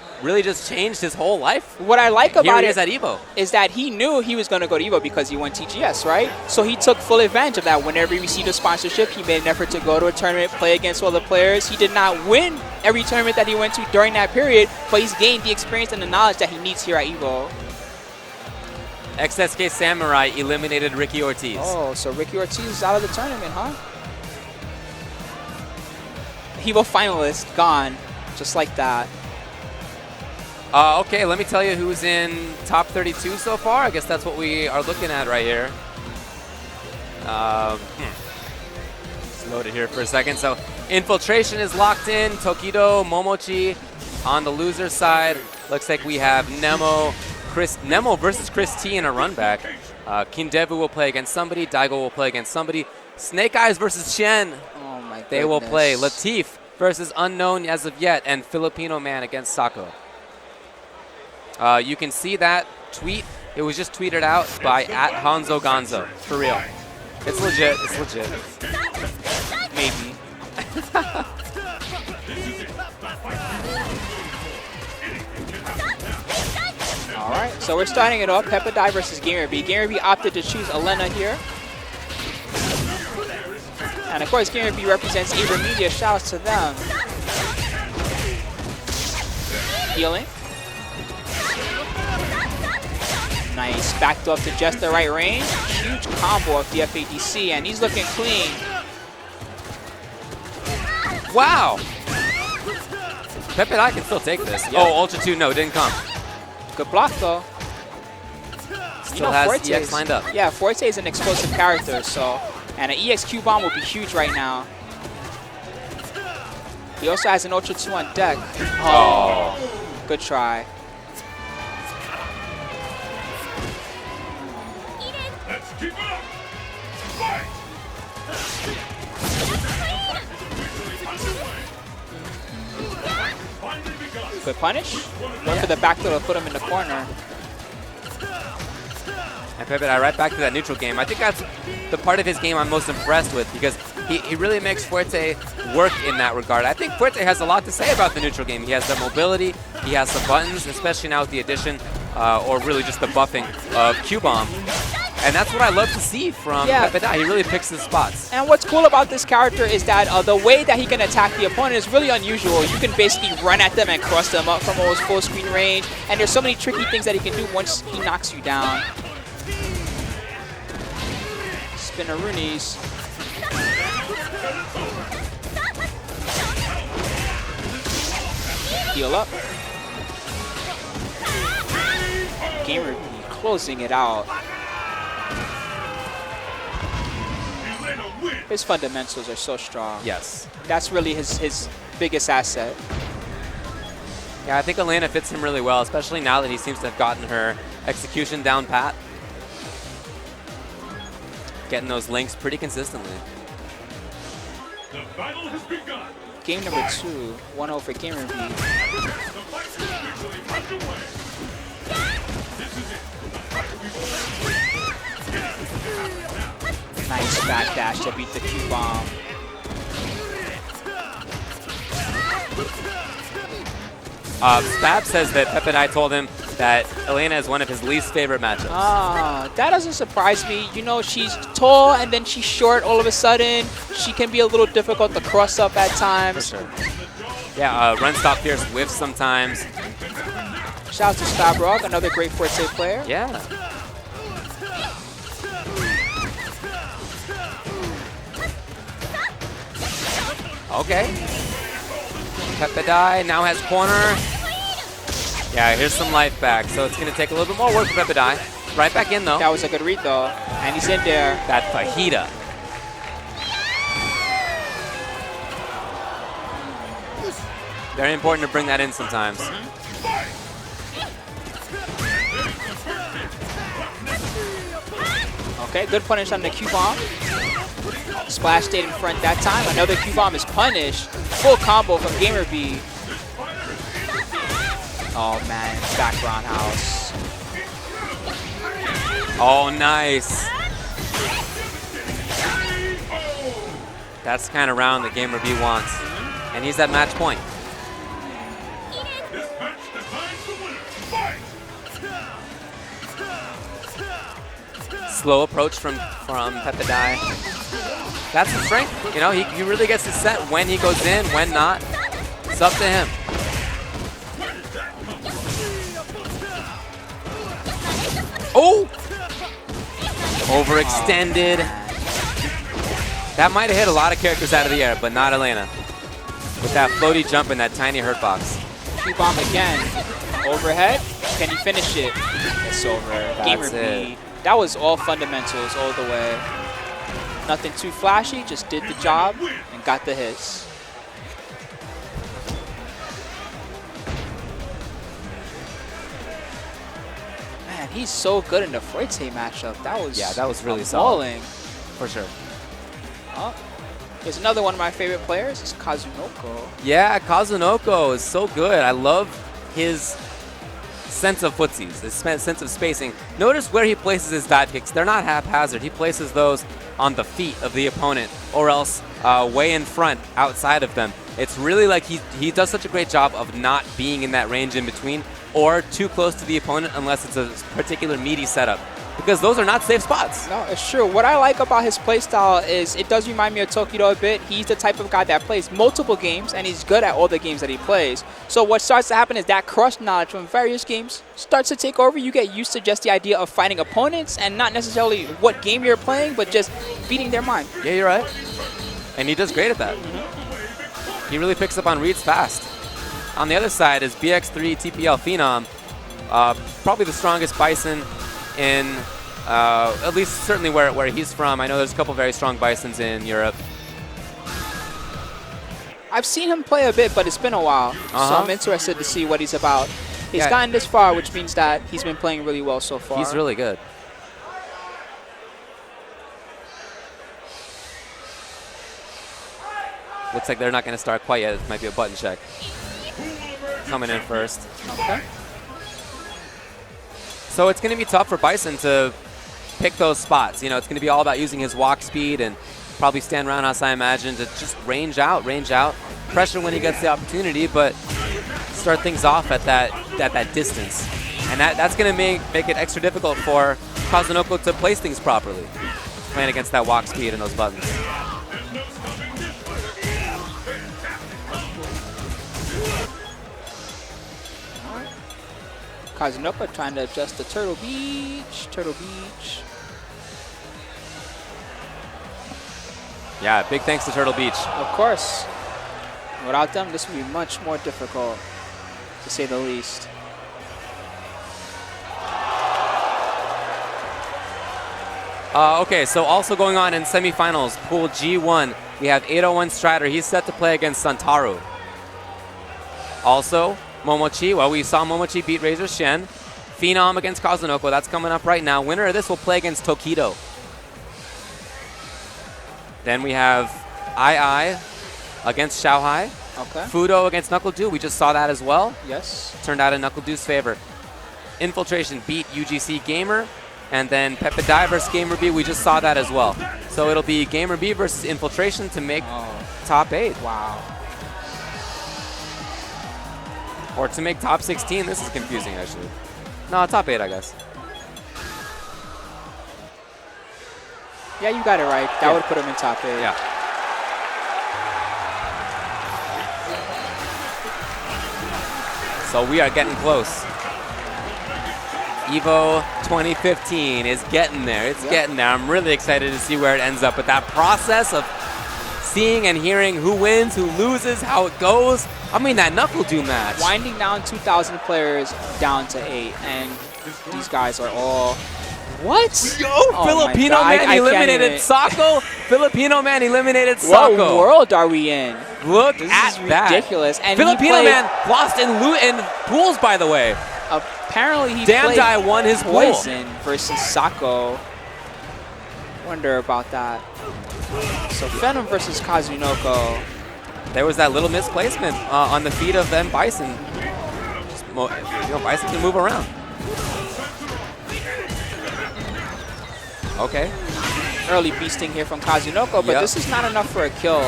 changed his whole life. What I like about it at EVO is that he knew he was going to go to EVO because he won TGS, right? So he took full advantage of that. Whenever he received a sponsorship, he made an effort to go to a tournament, play against all the players. He did not win every tournament that he went to during that period, but he's gained the experience and the knowledge that he needs here at EVO. XSK Samurai eliminated Ricky Ortiz. Oh, so Ricky Ortiz is out of the tournament, huh? EVO finalist, gone, just like that. Okay, let me tell you who's in top 32 so far. I guess that's what we are looking at right here. Just load it here for a second. So Infiltration is locked in. Tokido, Momochi on the loser side. Looks like we have Nemo versus Chris T in a run back. Kindevu will play against somebody. Daigo will play against somebody. Snake Eyes versus Chen. Oh my goodness. They will play. Latif versus Unknown as of yet, and Filipino Man against Sako. You can see that tweet. It was just tweeted out by @Hanzo Gonzo. For real. It's legit. It's legit. Maybe. All right, so we're starting it off. Peppadai versus Gamer B. Gamer B opted to choose Elena here. And of course, Gamer B represents Abra Media. Shouts to them. Healing. Nice, backed off to just the right range. Huge combo of the FADC, and he's looking clean. Wow! Peppadai can still take this. Yeah. Oh, Ultra 2, no, didn't come. Good block, though. Still has EX lined up. Yeah, Forte is an explosive character, so... And an EX Q-Bomb would be huge right now. He also has an Ultra 2 on deck. Oh. Good try. Let's keep it up. Fight. Finally begun. Good punish. Went for the back throw to put him in the corner. And Peppadai right back to that neutral game. I think that's the part of his game I'm most impressed with, because he really makes Fuerte work in that regard. I think Fuerte has a lot to say about the neutral game. He has the mobility, he has the buttons, especially now with the addition, or really just the buffing of Q-Bomb. And that's what I love to see from Peppadai. He really picks his spots. And what's cool about this character is that the way that he can attack the opponent is really unusual. You can basically run at them and cross them up from almost full screen range. And there's so many tricky things that he can do once he knocks you down. Spinneroonies. Heal up. Gamer B closing it out. His fundamentals are so strong. Yes. That's really his biggest asset. Yeah, I think Elena fits him really well, especially now that he seems to have gotten her execution down pat. Getting those links pretty consistently. The battle has begun. Game number 2, 1-0 for Gamer B. The fight is officially underway. This is it. The fight will be Nice backdash to beat the Q-Bomb. Spab says that Peppadai told him that Elena is one of his least favorite matchups. That doesn't surprise me. You know, she's tall and then she's short all of a sudden. She can be a little difficult to cross up at times. For sure. Yeah, run stop Pierce whiffs sometimes. Shout out to Stabrog, another great Forte player. Yeah. Okay. Pepidai now has corner. Yeah, here's some life back. So it's going to take a little bit more work for Pepidai. Right back in, though. That was a good read, though. And he's in there. That fajita. Very important to bring that in sometimes. Okay, good punish on the Q-bomb. Splash stayed in front that time. Another Q-bomb is punished. Full combo from Gamer B. Oh, man. Back roundhouse. Oh, nice. That's the kind of round that Gamer B wants. And he's at match point. This match defines the winner. Fight! Slow approach from Pepidai. That's his strength. You know, he really gets to set when he goes in, when not. It's up to him. Oh! Overextended. That might have hit a lot of characters out of the air, but not Elena. With that floaty jump and that tiny hurt box. Q-bomb again. Overhead. Can he finish it? It's over. Gamer B. That was all fundamentals all the way. Nothing too flashy, just did the job and got the hits. Man, he's so good in the Forte matchup. That was really solid. appalling. For sure. Oh, there's another one of my favorite players. It's Kazunoko. Yeah, Kazunoko is so good. I love his sense of footsies, his sense of spacing. Notice where he places his dive kicks. They're not haphazard. He places those on the feet of the opponent or else way in front, outside of them. It's really like he does such a great job of not being in that range in between or too close to the opponent unless it's a particular meaty setup. Because those are not safe spots. No, it's true. What I like about his playstyle is it does remind me of Tokido a bit. He's the type of guy that plays multiple games, and he's good at all the games that he plays. So what starts to happen is that crush knowledge from various games starts to take over. You get used to just the idea of fighting opponents and not necessarily what game you're playing, but just beating their mind. Yeah, you're right. And he does great at that. He really picks up on reads fast. On the other side is BX3 TPL Phenom, probably the strongest Bison in, at least certainly where he's from. I know there's a couple very strong Bisons in Europe. I've seen him play a bit, but it's been a while. So I'm interested to see what he's about. He's gotten this far, which means that he's been playing really well so far. He's really good. Looks like they're not going to start quite yet. It might be a button check. Coming in first. Okay. So it's going to be tough for Bison to pick those spots. You know, it's going to be all about using his walk speed and probably stand roundhouse, I imagine, to just range out. Pressure when he gets the opportunity, but start things off at that distance. And that's going to make it extra difficult for Kazunoko to place things properly, playing against that walk speed and those buttons. Kazunoko trying to adjust the Turtle Beach. Yeah, big thanks to Turtle Beach. Of course. Without them, this would be much more difficult, to say the least. Okay, so also going on in semifinals, Pool G1, we have 801 Strider. He's set to play against Santaru. Also, Momochi, well, we saw Momochi beat Razor Shen. Phenom against Kazunoko, that's coming up right now. Winner of this will play against Tokido. Then we have II against Xiaohai. Okay. Fudo against Knuckle Dew, we just saw that as well. Yes. Turned out in Knuckle Dew's favor. Infiltration beat UGC Gamer. And then Pepidai versus Gamer B, we just saw that as well. So it'll be Gamer B versus Infiltration to make top 8. Wow. Or to make top 16. This is confusing, actually. No, top 8, I guess. Yeah, you got it right. That would put him in top 8. Yeah. So we are getting close. EVO 2015 is getting there. It's getting there. I'm really excited to see where it ends up. But that process of seeing and hearing who wins, who loses, how it goes. I mean, that Knuckle Dew match. Winding down 2,000 players down to 8, and these guys are all... What? Yo, Oh Filipino my God, man I can't eliminated even- Sako. Filipino man eliminated What Sako. world are we in? Look This at is that. ridiculous. And Filipino he played, man lost in pools, by the way. apparently he Damn played Dai won his pool. Poison versus Sako. Wonder about that. So Phenom versus Kazunoko. There was that little misplacement on the feet of M. Bison. Just Bison can move around. Okay. Early beasting here from Kazunoko, but Yep. this is not enough for a kill.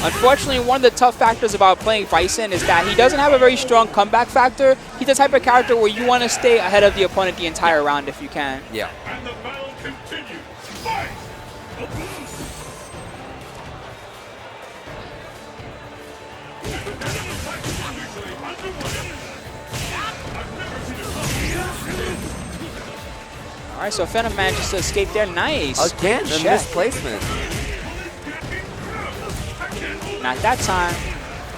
Unfortunately, one of the tough factors about playing Bison is that he doesn't have a very strong comeback factor. He's the type of character where you want to stay ahead of the opponent the entire round if you can. Yeah. And the battle continues. Fight! All right, so Phenom manages to escape there. Nice. Again, the Check. misplacement. Not that time.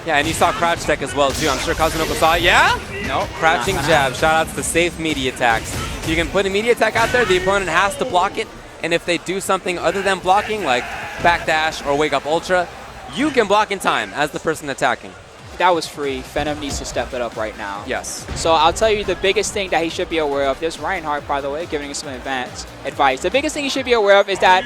Yeah, and you saw crouch tech as well, too. I'm sure Kazunoko saw it. Yeah? Nope. Crouching not gonna jab. Shout outs to safe media attacks. You can put a media attack out there, the opponent has to block it, and if they do something other than blocking, like backdash or wake up ultra, you can block in time as the person attacking. That was free. Phenom needs to step it up right now. Yes. So I'll tell you the biggest thing that he should be aware of. There's Reinhardt, by the way, giving him some advice. The biggest thing he should be aware of is that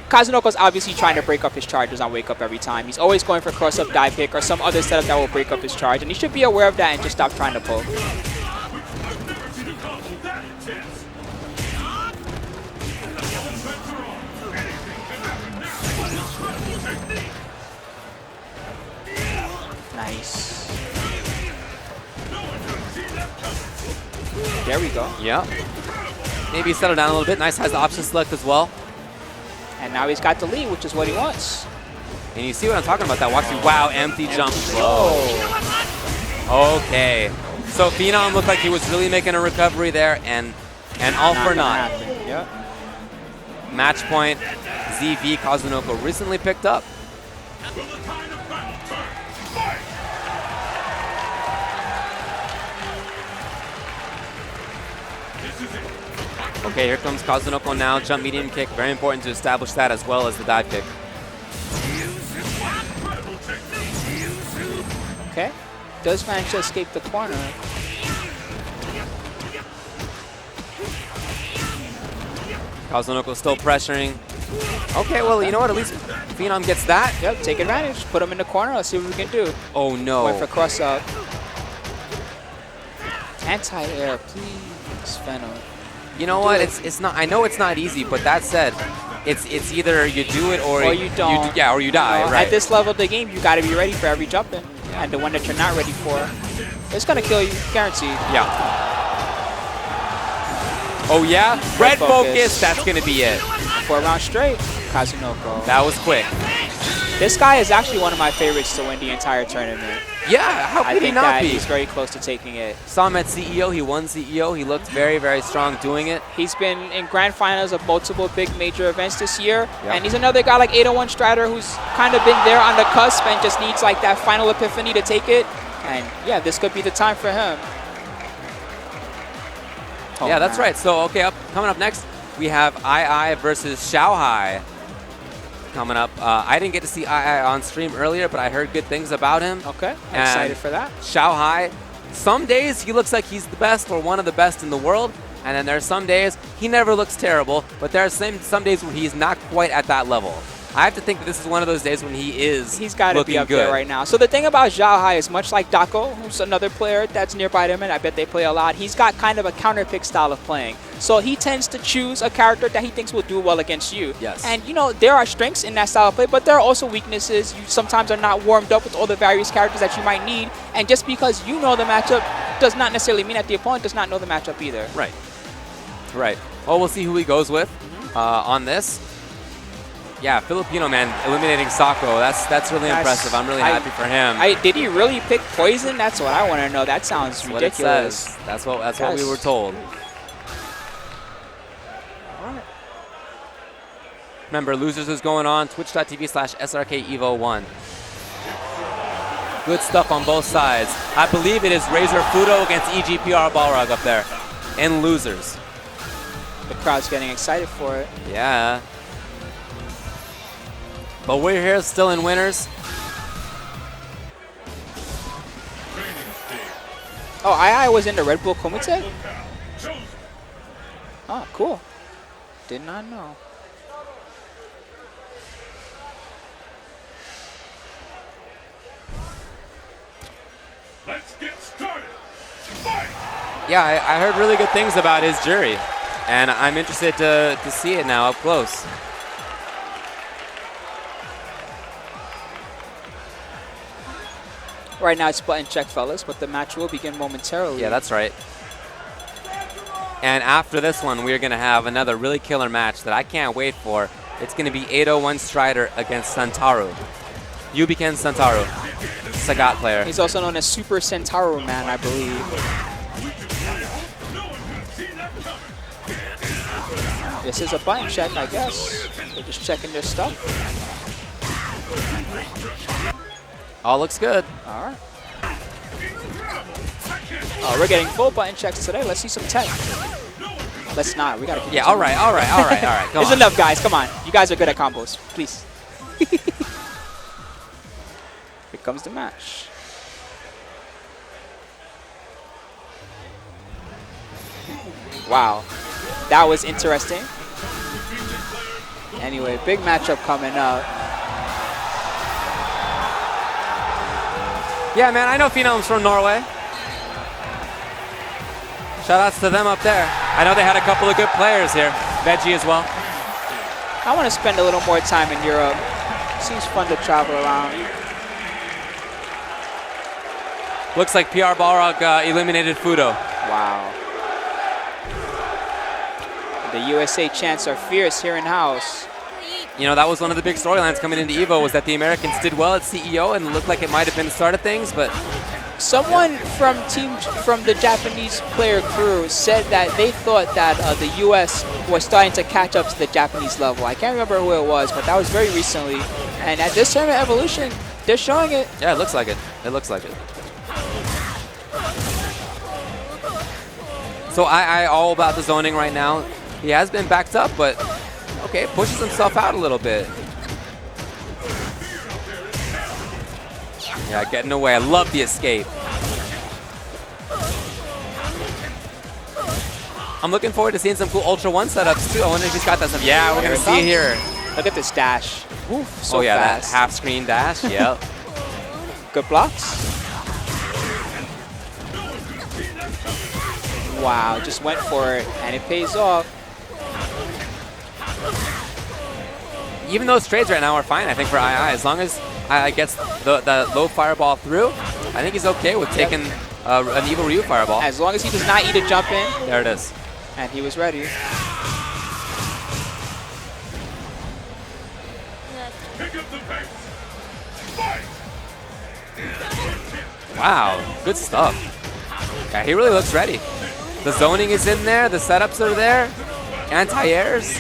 Kazunoko's obviously trying to break up his charges on Wake Up every time. He's always going for cross-up die pick or some other setup that will break up his charge, and he should be aware of that and just stop trying to poke. Nice. There we go. Yeah. Maybe settle down a little bit. Nice has the option select as well. And now he's got the lead, which is what he wants. And you see what I'm talking about, that watch me. Wow, empty jump. Oh. Okay. So Phenom looked like he was really making a recovery there, and all Not for gonna naught. happen. Yep. Match point, ZV Kazunoko recently picked up. Okay, here comes Kazunoko now. Jump medium kick, very important to establish that as well as the dive kick. Okay. Does manage to escape the corner. Kazunoko still pressuring. Okay, well, you know what? At least Phenom gets that. Yep, take advantage. Put him in the corner. Let's see what we can do. Oh, no. Went for cross up. Anti-air, please, Phenom. You know what? It's not. I know it's not easy, but that said, it's either you do it or you don't. or you die. You know, right. At this level of the game, you got to be ready for every jump in. And the one that you're not ready for, it's going to kill you, guaranteed. Yeah. Oh yeah. Red focus. That's gonna be it. 4 rounds straight, Kazunoko. That was quick. This guy is actually one of my favorites to win the entire tournament. Yeah. How I could he think not that be? he's very close to taking it. Saw him at CEO. He won CEO. He looked very, very strong doing it. He's been in grand finals of multiple big major events this year. Yep. And he's another guy like 801 Strider who's kind of been there on the cusp and just needs like that final epiphany to take it. And yeah, this could be the time for him. Oh, Yeah, that's man. right. So, okay, coming up next, we have II versus Xiaohai coming up. I didn't get to see II on stream earlier, but I heard good things about him. Okay, I'm And excited for that. Xiaohai, some days he looks like he's the best or one of the best in the world, and then there's some days he never looks terrible, but there are some days where he's not quite at that level. I have to think that this is one of those days when he's got to be up good. there right now. So the thing about Xiaohai is much like Dako, who's another player that's nearby him, and I bet they play a lot. He's got kind of a counter pick style of playing. So he tends to choose a character that he thinks will do well against you. Yes. And you know, there are strengths in that style of play, but there are also weaknesses. You sometimes are not warmed up with all the various characters that you might need. And just because you know the matchup does not necessarily mean that the opponent does not know the matchup either. Right. Right. Well, we'll see who he goes with on this. Yeah, Filipino man eliminating Sako. That's really impressive. I'm really happy for him. Did he really pick poison? That's what I want to know. That sounds That's ridiculous. what it says. That's what we were told. Remember, losers is going on. Twitch.tv/SRKEVO1. Good stuff on both sides. I believe it is Razor Fudo against EGPR Balrog up there in losers. The crowd's getting excited for it. Yeah. But we're here still in winners. Oh, II was in the Red Bull Kumite? Oh, cool. Did not know. Let's get started. Fight! Yeah, I heard really good things about his jury, and I'm interested to see it now up close. Right now it's button check, fellas, but the match will begin momentarily. Yeah, that's right. And after this one, we're going to have another really killer match that I can't wait for. It's going to be 801 Strider against Santaru. Yubiken Santaru, Sagat player. He's also known as Super Centauro Man, I believe. This is a button check, I guess. They're just checking their stuff. All looks good. All right. Oh, we're getting full button checks today. Let's see some tech. Let's not. We gotta keep. Yeah. All right. Come There's on. enough, guys. Come on. You guys are good at combos. Please. Here comes the match. Wow, that was interesting. Anyway, big matchup coming up. Yeah, man, I know Phenoms from Norway. Shoutouts to them up there. I know they had a couple of good players here. Veggie as well. I want to spend a little more time in Europe. Seems fun to travel around. Looks like PR Balrog eliminated Fudo. Wow. The USA chants are fierce here in house. You know, that was one of the big storylines coming into EVO, was that the Americans did well at CEO and it looked like it might have been the start of things, but Someone from the Japanese player crew said that they thought that the US was starting to catch up to the Japanese level. I can't remember who it was, but that was very recently. And at this tournament Evolution, they're showing it. yeah, it looks like it. It looks like it. So I all about the zoning right now. He has been backed up, but okay, pushes himself out a little bit. Yeah, getting away. I love the escape. I'm looking forward to seeing some cool Ultra 1 setups too. I wonder if he's got that stuff. Yeah, we're going to see here. Look at this dash. Oof, so oh yeah, fast. that half screen dash. Yep. Good blocks. Wow, just went for it, and it pays off. Even those trades right now are fine, I think, for II. As long as II gets the low fireball through, I think he's okay with taking an Evil Ryu fireball. As long as he does not eat a jump in. There it is. And he was ready. Pick up the pace. Fight! Wow, good stuff. Yeah, he really looks ready. The zoning is in there, the setups are there, anti-airs.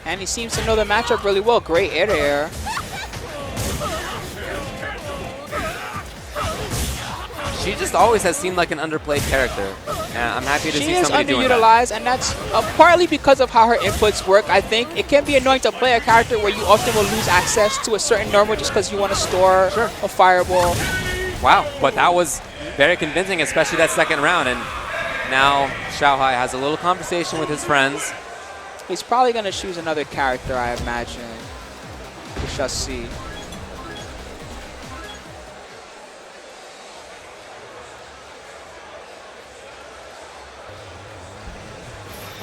And he seems to know the matchup really well. Great air-to-air. She just always has seemed like an underplayed character. And I'm happy to She see is somebody doing that. underutilized, and that's partly because of how her inputs work, I think. It can be annoying to play a character where you often will lose access to a certain normal just because you want to store a fireball. Wow, but that was very convincing, especially that second round. And now Xiaohai has a little conversation with his friends. He's probably going to choose another character, I imagine. We shall see.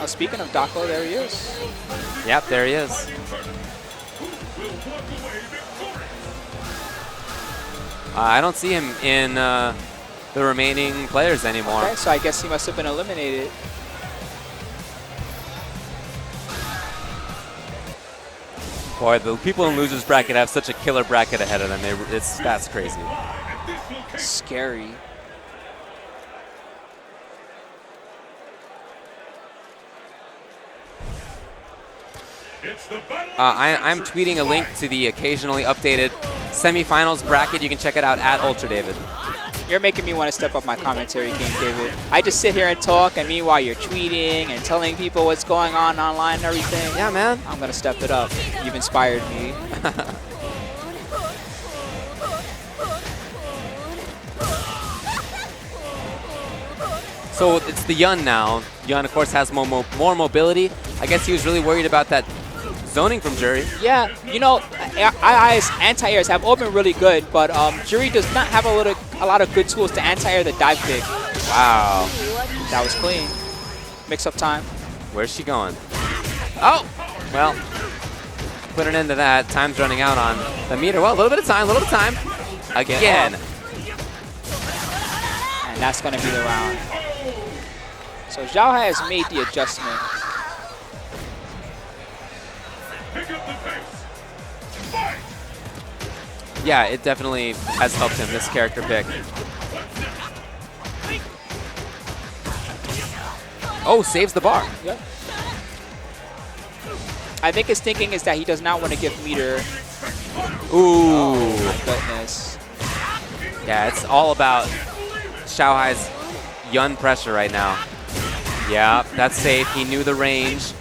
Oh, speaking of Dako, there he is. Yep, there he is. I don't see him in the remaining players anymore. Okay, so I guess he must have been eliminated. Boy, the people in losers bracket have such a killer bracket ahead of them. That's crazy. Scary. It's the battle. I'm tweeting a link to the occasionally updated semifinals bracket. You can check it out at Ultra David. You're making me want to step up my commentary game, David. I just sit here and talk, and meanwhile you're tweeting and telling people what's going on online and everything. Yeah, man. I'm going to step it up. You've inspired me. So it's the Yun now. Yun, of course, has more mobility. I guess he was really worried about that zoning from Jury. Yeah, you know, II's anti-airs have all been really good, but Jury does not have a lot of good tools to anti-air the dive kick. Wow. That was clean. Mix-up time. Where's she going? Oh! Well, put an end to that. Time's running out on the meter. Well, a little bit of time, Again. And that's going to be the round. So Zhao has made the adjustment. Pick up the pace. Fight. Yeah, it definitely has helped him, this character pick. Oh, saves the bar. Yep. I think his thinking is that he does not want to give meter. Ooh. Oh, my goodness. Yeah, it's all about Xiaohai's Yun pressure right now. Yeah, that's safe. He knew the range.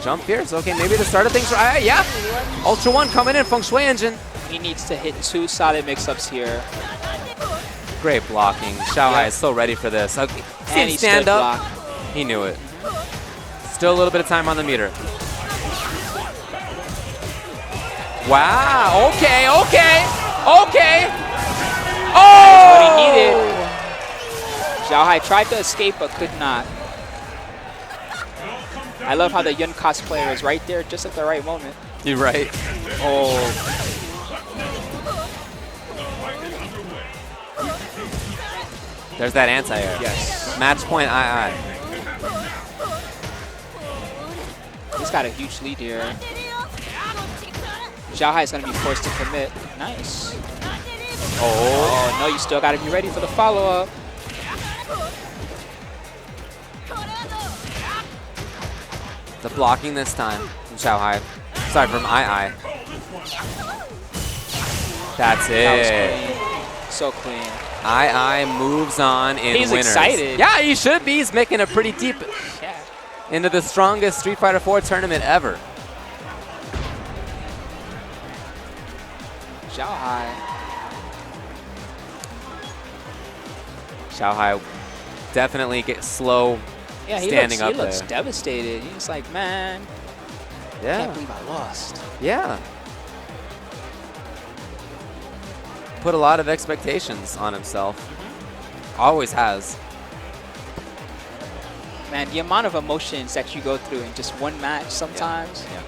Jump fierce. Okay, maybe the start of things. Yeah. Ultra One coming in. Feng Shui Engine. He needs to hit 2 solid mix-ups here. Great blocking. Xiaohai is so ready for this. Okay. See him And he stand stood up. block. He knew it. Still a little bit of time on the meter. Wow. Okay. Oh! What he needed. Xiaohai tried to escape but could not. I love how the Yun cosplayer is right there just at the right moment. You're right. Oh. There's that anti-air. Yes. Match point II. He's got a huge lead here. Xiaohai is going to be forced to commit. Nice. Oh, no, you still got to be ready for the follow-up. The blocking this time from Xiaohai. Sorry, from II. That's That was it. clean. So clean. II moves on in He's winners. excited. Yeah, he should be. He's making a pretty deep Yeah. into the strongest Street Fighter 4 tournament ever. Xiaohai definitely get slow Yeah, standing up he looks there. devastated. He's like, man, I can't believe I lost. Yeah. Put a lot of expectations on himself. Always has. Man, the amount of emotions that you go through in just one match sometimes. Yeah.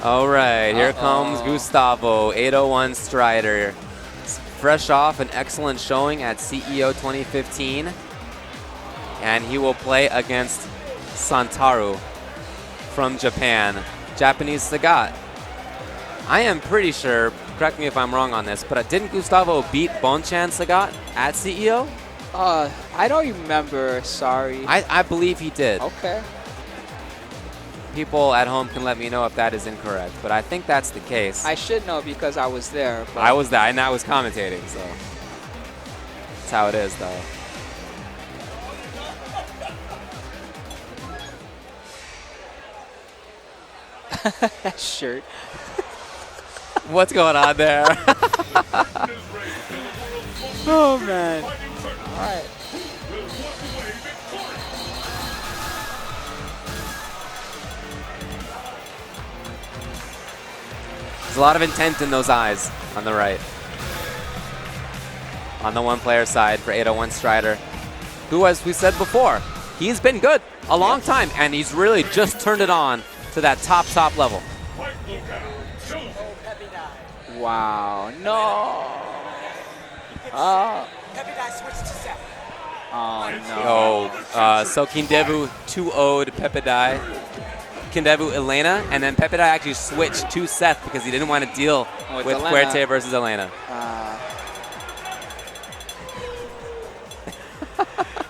All right, here comes Gustavo, 801 Strider. Fresh off an excellent showing at CEO 2015. And he will play against Santaru from Japan. Japanese Sagat. I am pretty sure, correct me if I'm wrong on this, but didn't Gustavo beat Bonchan Sagat at CEO? I don't remember, sorry. I believe he did. Okay. People at home can let me know if that is incorrect, but I think that's the case. I should know because I was there. But I was there, and I was commentating, so that's how it is, though. that shirt. What's going on there? Oh, man. All right. There's a lot of intent in those eyes on the right. On the one-player side for 801 Strider, who, as we said before, he's been good a long time, and he's really just turned it on to that top level. Wow. No. Oh. Oh, no. So Kindevu 2-0'd Pepidai. Kindevu Elena, and then Pepidai actually switched to Seth because he didn't want to deal with Fuerte versus Elena.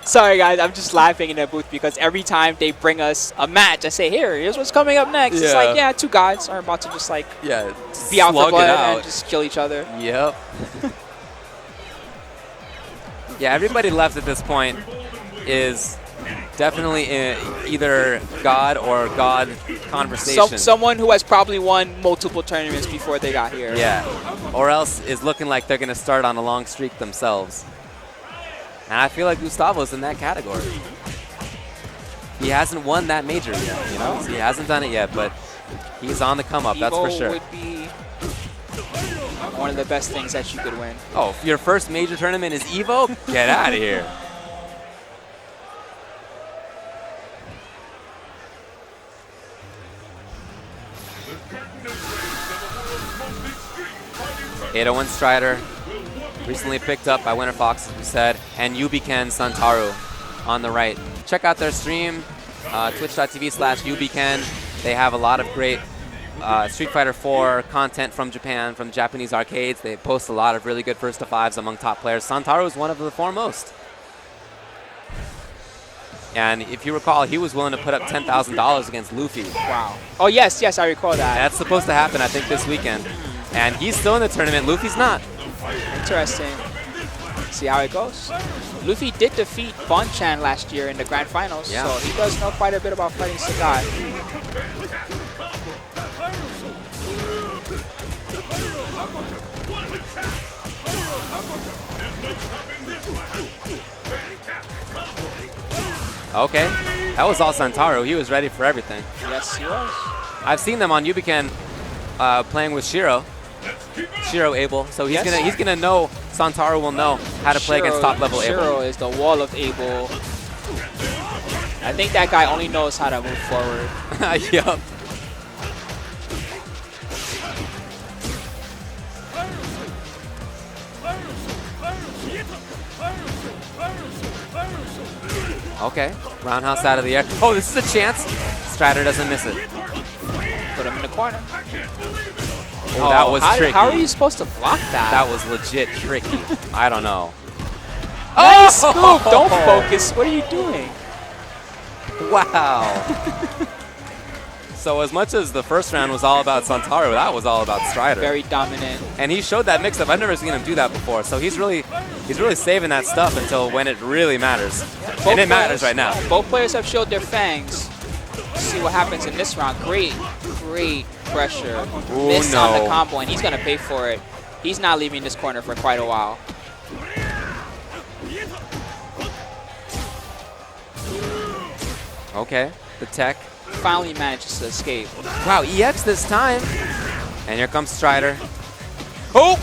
Sorry, guys. I'm just laughing in the booth because every time they bring us a match, I say, here's what's coming up next. It's like, yeah, two guys are about to just like be out for blood and just kill each other. Yep. Yeah, everybody left at this point is definitely either God or God conversation. Someone who has probably won multiple tournaments before they got here. Yeah, or else is looking like they're going to start on a long streak themselves. And I feel like Gustavo's in that category. He hasn't won that major yet, you know? He hasn't done it yet, but he's on the come up, that's for sure. EVO would be one of the best things that you could win. Oh, if your first major tournament is EVO? Get out of here. .801 Strider, recently picked up by Winter Fox, as we said, and Yubiken Santaru on the right. Check out their stream, twitch.tv/Yubiken. They have a lot of great Street Fighter 4 content from Japan, from Japanese arcades. They post a lot of really good first to fives among top players. Santaru is one of the foremost. And if you recall, he was willing to put up $10,000 against Luffy. Wow. Oh, yes, I recall that. That's supposed to happen, I think, this weekend. And he's still in the tournament. Luffy's not. Interesting. See how it goes. Luffy did defeat Bonchan last year in the grand finals, so he does know quite a bit about fighting Sagat. Okay, that was all Santaru. He was ready for everything. Yes, he was. I've seen them on Yubiken playing with Shiro. Shiro Abel, so he's gonna know. Santaru will know how to play against top level Abel. Shiro is the wall of Abel. I think that guy only knows how to move forward. Yup. Okay, roundhouse out of the air. Oh, this is a chance. Strider doesn't miss it. Put him in the corner. Oh, that was tricky. How are you supposed to block that? That was legit tricky. I don't know. Nice scoop! Don't focus. What are you doing? Wow. So as much as the first round was all about Santaru, that was all about Strider. Very dominant. And he showed that mix-up. I've never seen him do that before. So he's really saving that stuff until when it really matters. And it matters right now. Both players have showed their fangs. Let's see what happens in this round. Great pressure. Miss on the combo, and he's going to pay for it. He's not leaving this corner for quite a while. Okay, the tech. Finally manages to escape. Wow, EX this time. And here comes Strider. Oh!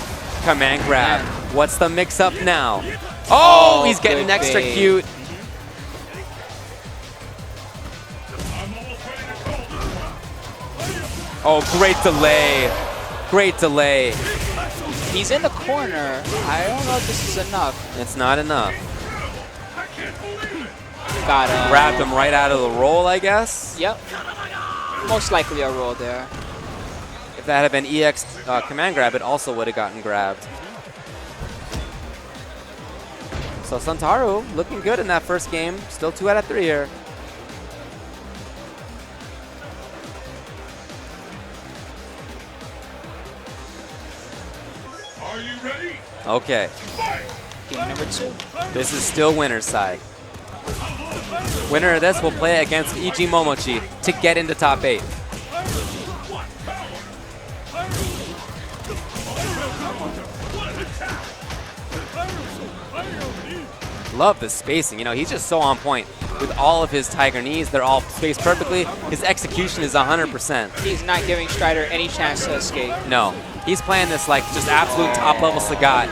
Command grab. What's the mix-up now? Oh, he's getting extra cute. Oh, great delay. Great delay. He's in the corner. I don't know if this is enough. It's not enough. Got him. Grabbed him right out of the roll, I guess. Yep. Most likely a roll there. If that had been EX command grab, it also would have gotten grabbed. So Santaru looking good in that first game. Still 2 out of 3 here. Are you ready? Okay. Game number 2. This is still winner's side. Winner of this will play against EG Momochi to get into top 8. Love the spacing. You know, he's just so on point with all of his Tiger knees. They're all spaced perfectly. His execution is 100%. He's not giving Strider any chance to escape. No. He's playing this like just absolute top-level Sagat.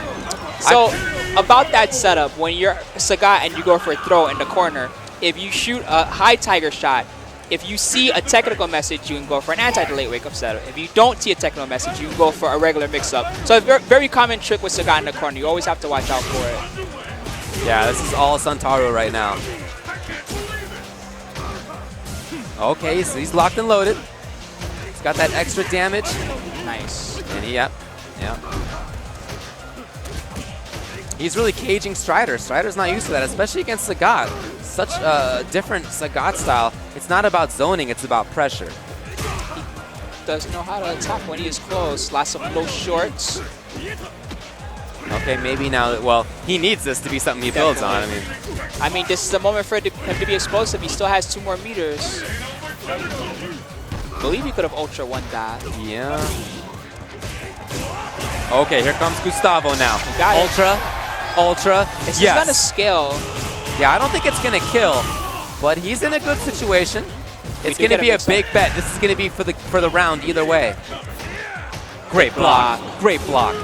So, about that setup, when you're Sagat and you go for a throw in the corner, if you shoot a high Tiger shot, if you see a technical message, you can go for an anti-delay wake-up setup. If you don't see a technical message, you can go for a regular mix-up. So a very common trick with Sagat in the corner. You always have to watch out for it. Yeah, this is all Santaru right now. Okay, so he's locked and loaded. He's got that extra damage. Nice. And he, yep. He's really caging Strider. Strider's not used to that, especially against Sagat. Such a different Sagat style. It's not about zoning, it's about pressure. Doesn't know how to attack when he is close. Lots of low shorts. Okay, maybe now, well, he needs this to be something he builds on. I mean, this is the moment for him to be explosive. He still has 2 more meters. I believe he could have Ultra won that. Yeah. Okay, here comes Gustavo now. Got it. Ultra. It's Yes. just gonna scale. Yeah, I don't think it's gonna kill, but he's in a good situation. It's gonna be a big bet. This is gonna be for the round either way. Great block. Great block.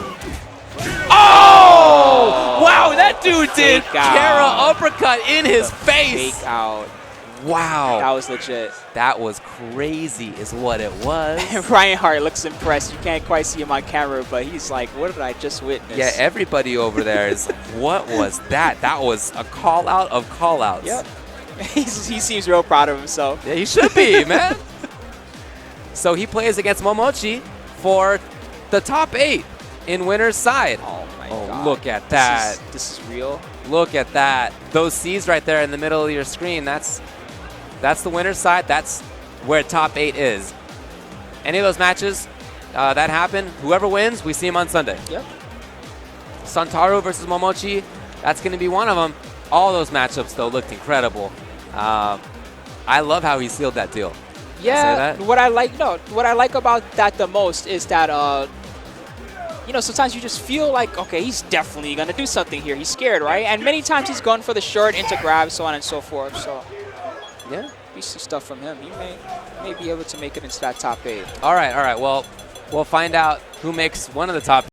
Oh! Wow, that dude did Kara uppercut in his face. Fake out. Wow. That was legit. That was crazy is what it was. Ryan Hart looks impressed. You can't quite see him on camera, but he's like, what did I just witness? Yeah, everybody over there is, what was that? That was a call out of call outs. Yep. He seems real proud of himself. Yeah, he should be, man. So he plays against Momochi for the top 8 in winner's side. Oh my god. Look at that. This is real. Look at that. Those C's right there in the middle of your screen, that's the winner's side. That's where top 8 is. Any of those matches that happen, whoever wins, we see him on Sunday. Yep. Santaro versus Momochi, that's going to be one of them. All those matchups, though, looked incredible. I love how he sealed that deal. Yeah, what I like about that the most is that you know, sometimes you just feel like, okay, he's definitely gonna do something here. He's scared, right? And many times he's gone for the short into grab, so on and so forth. So yeah, decent stuff from him. He may be able to make it into that top 8. All right. Well, we'll find out who makes one of the top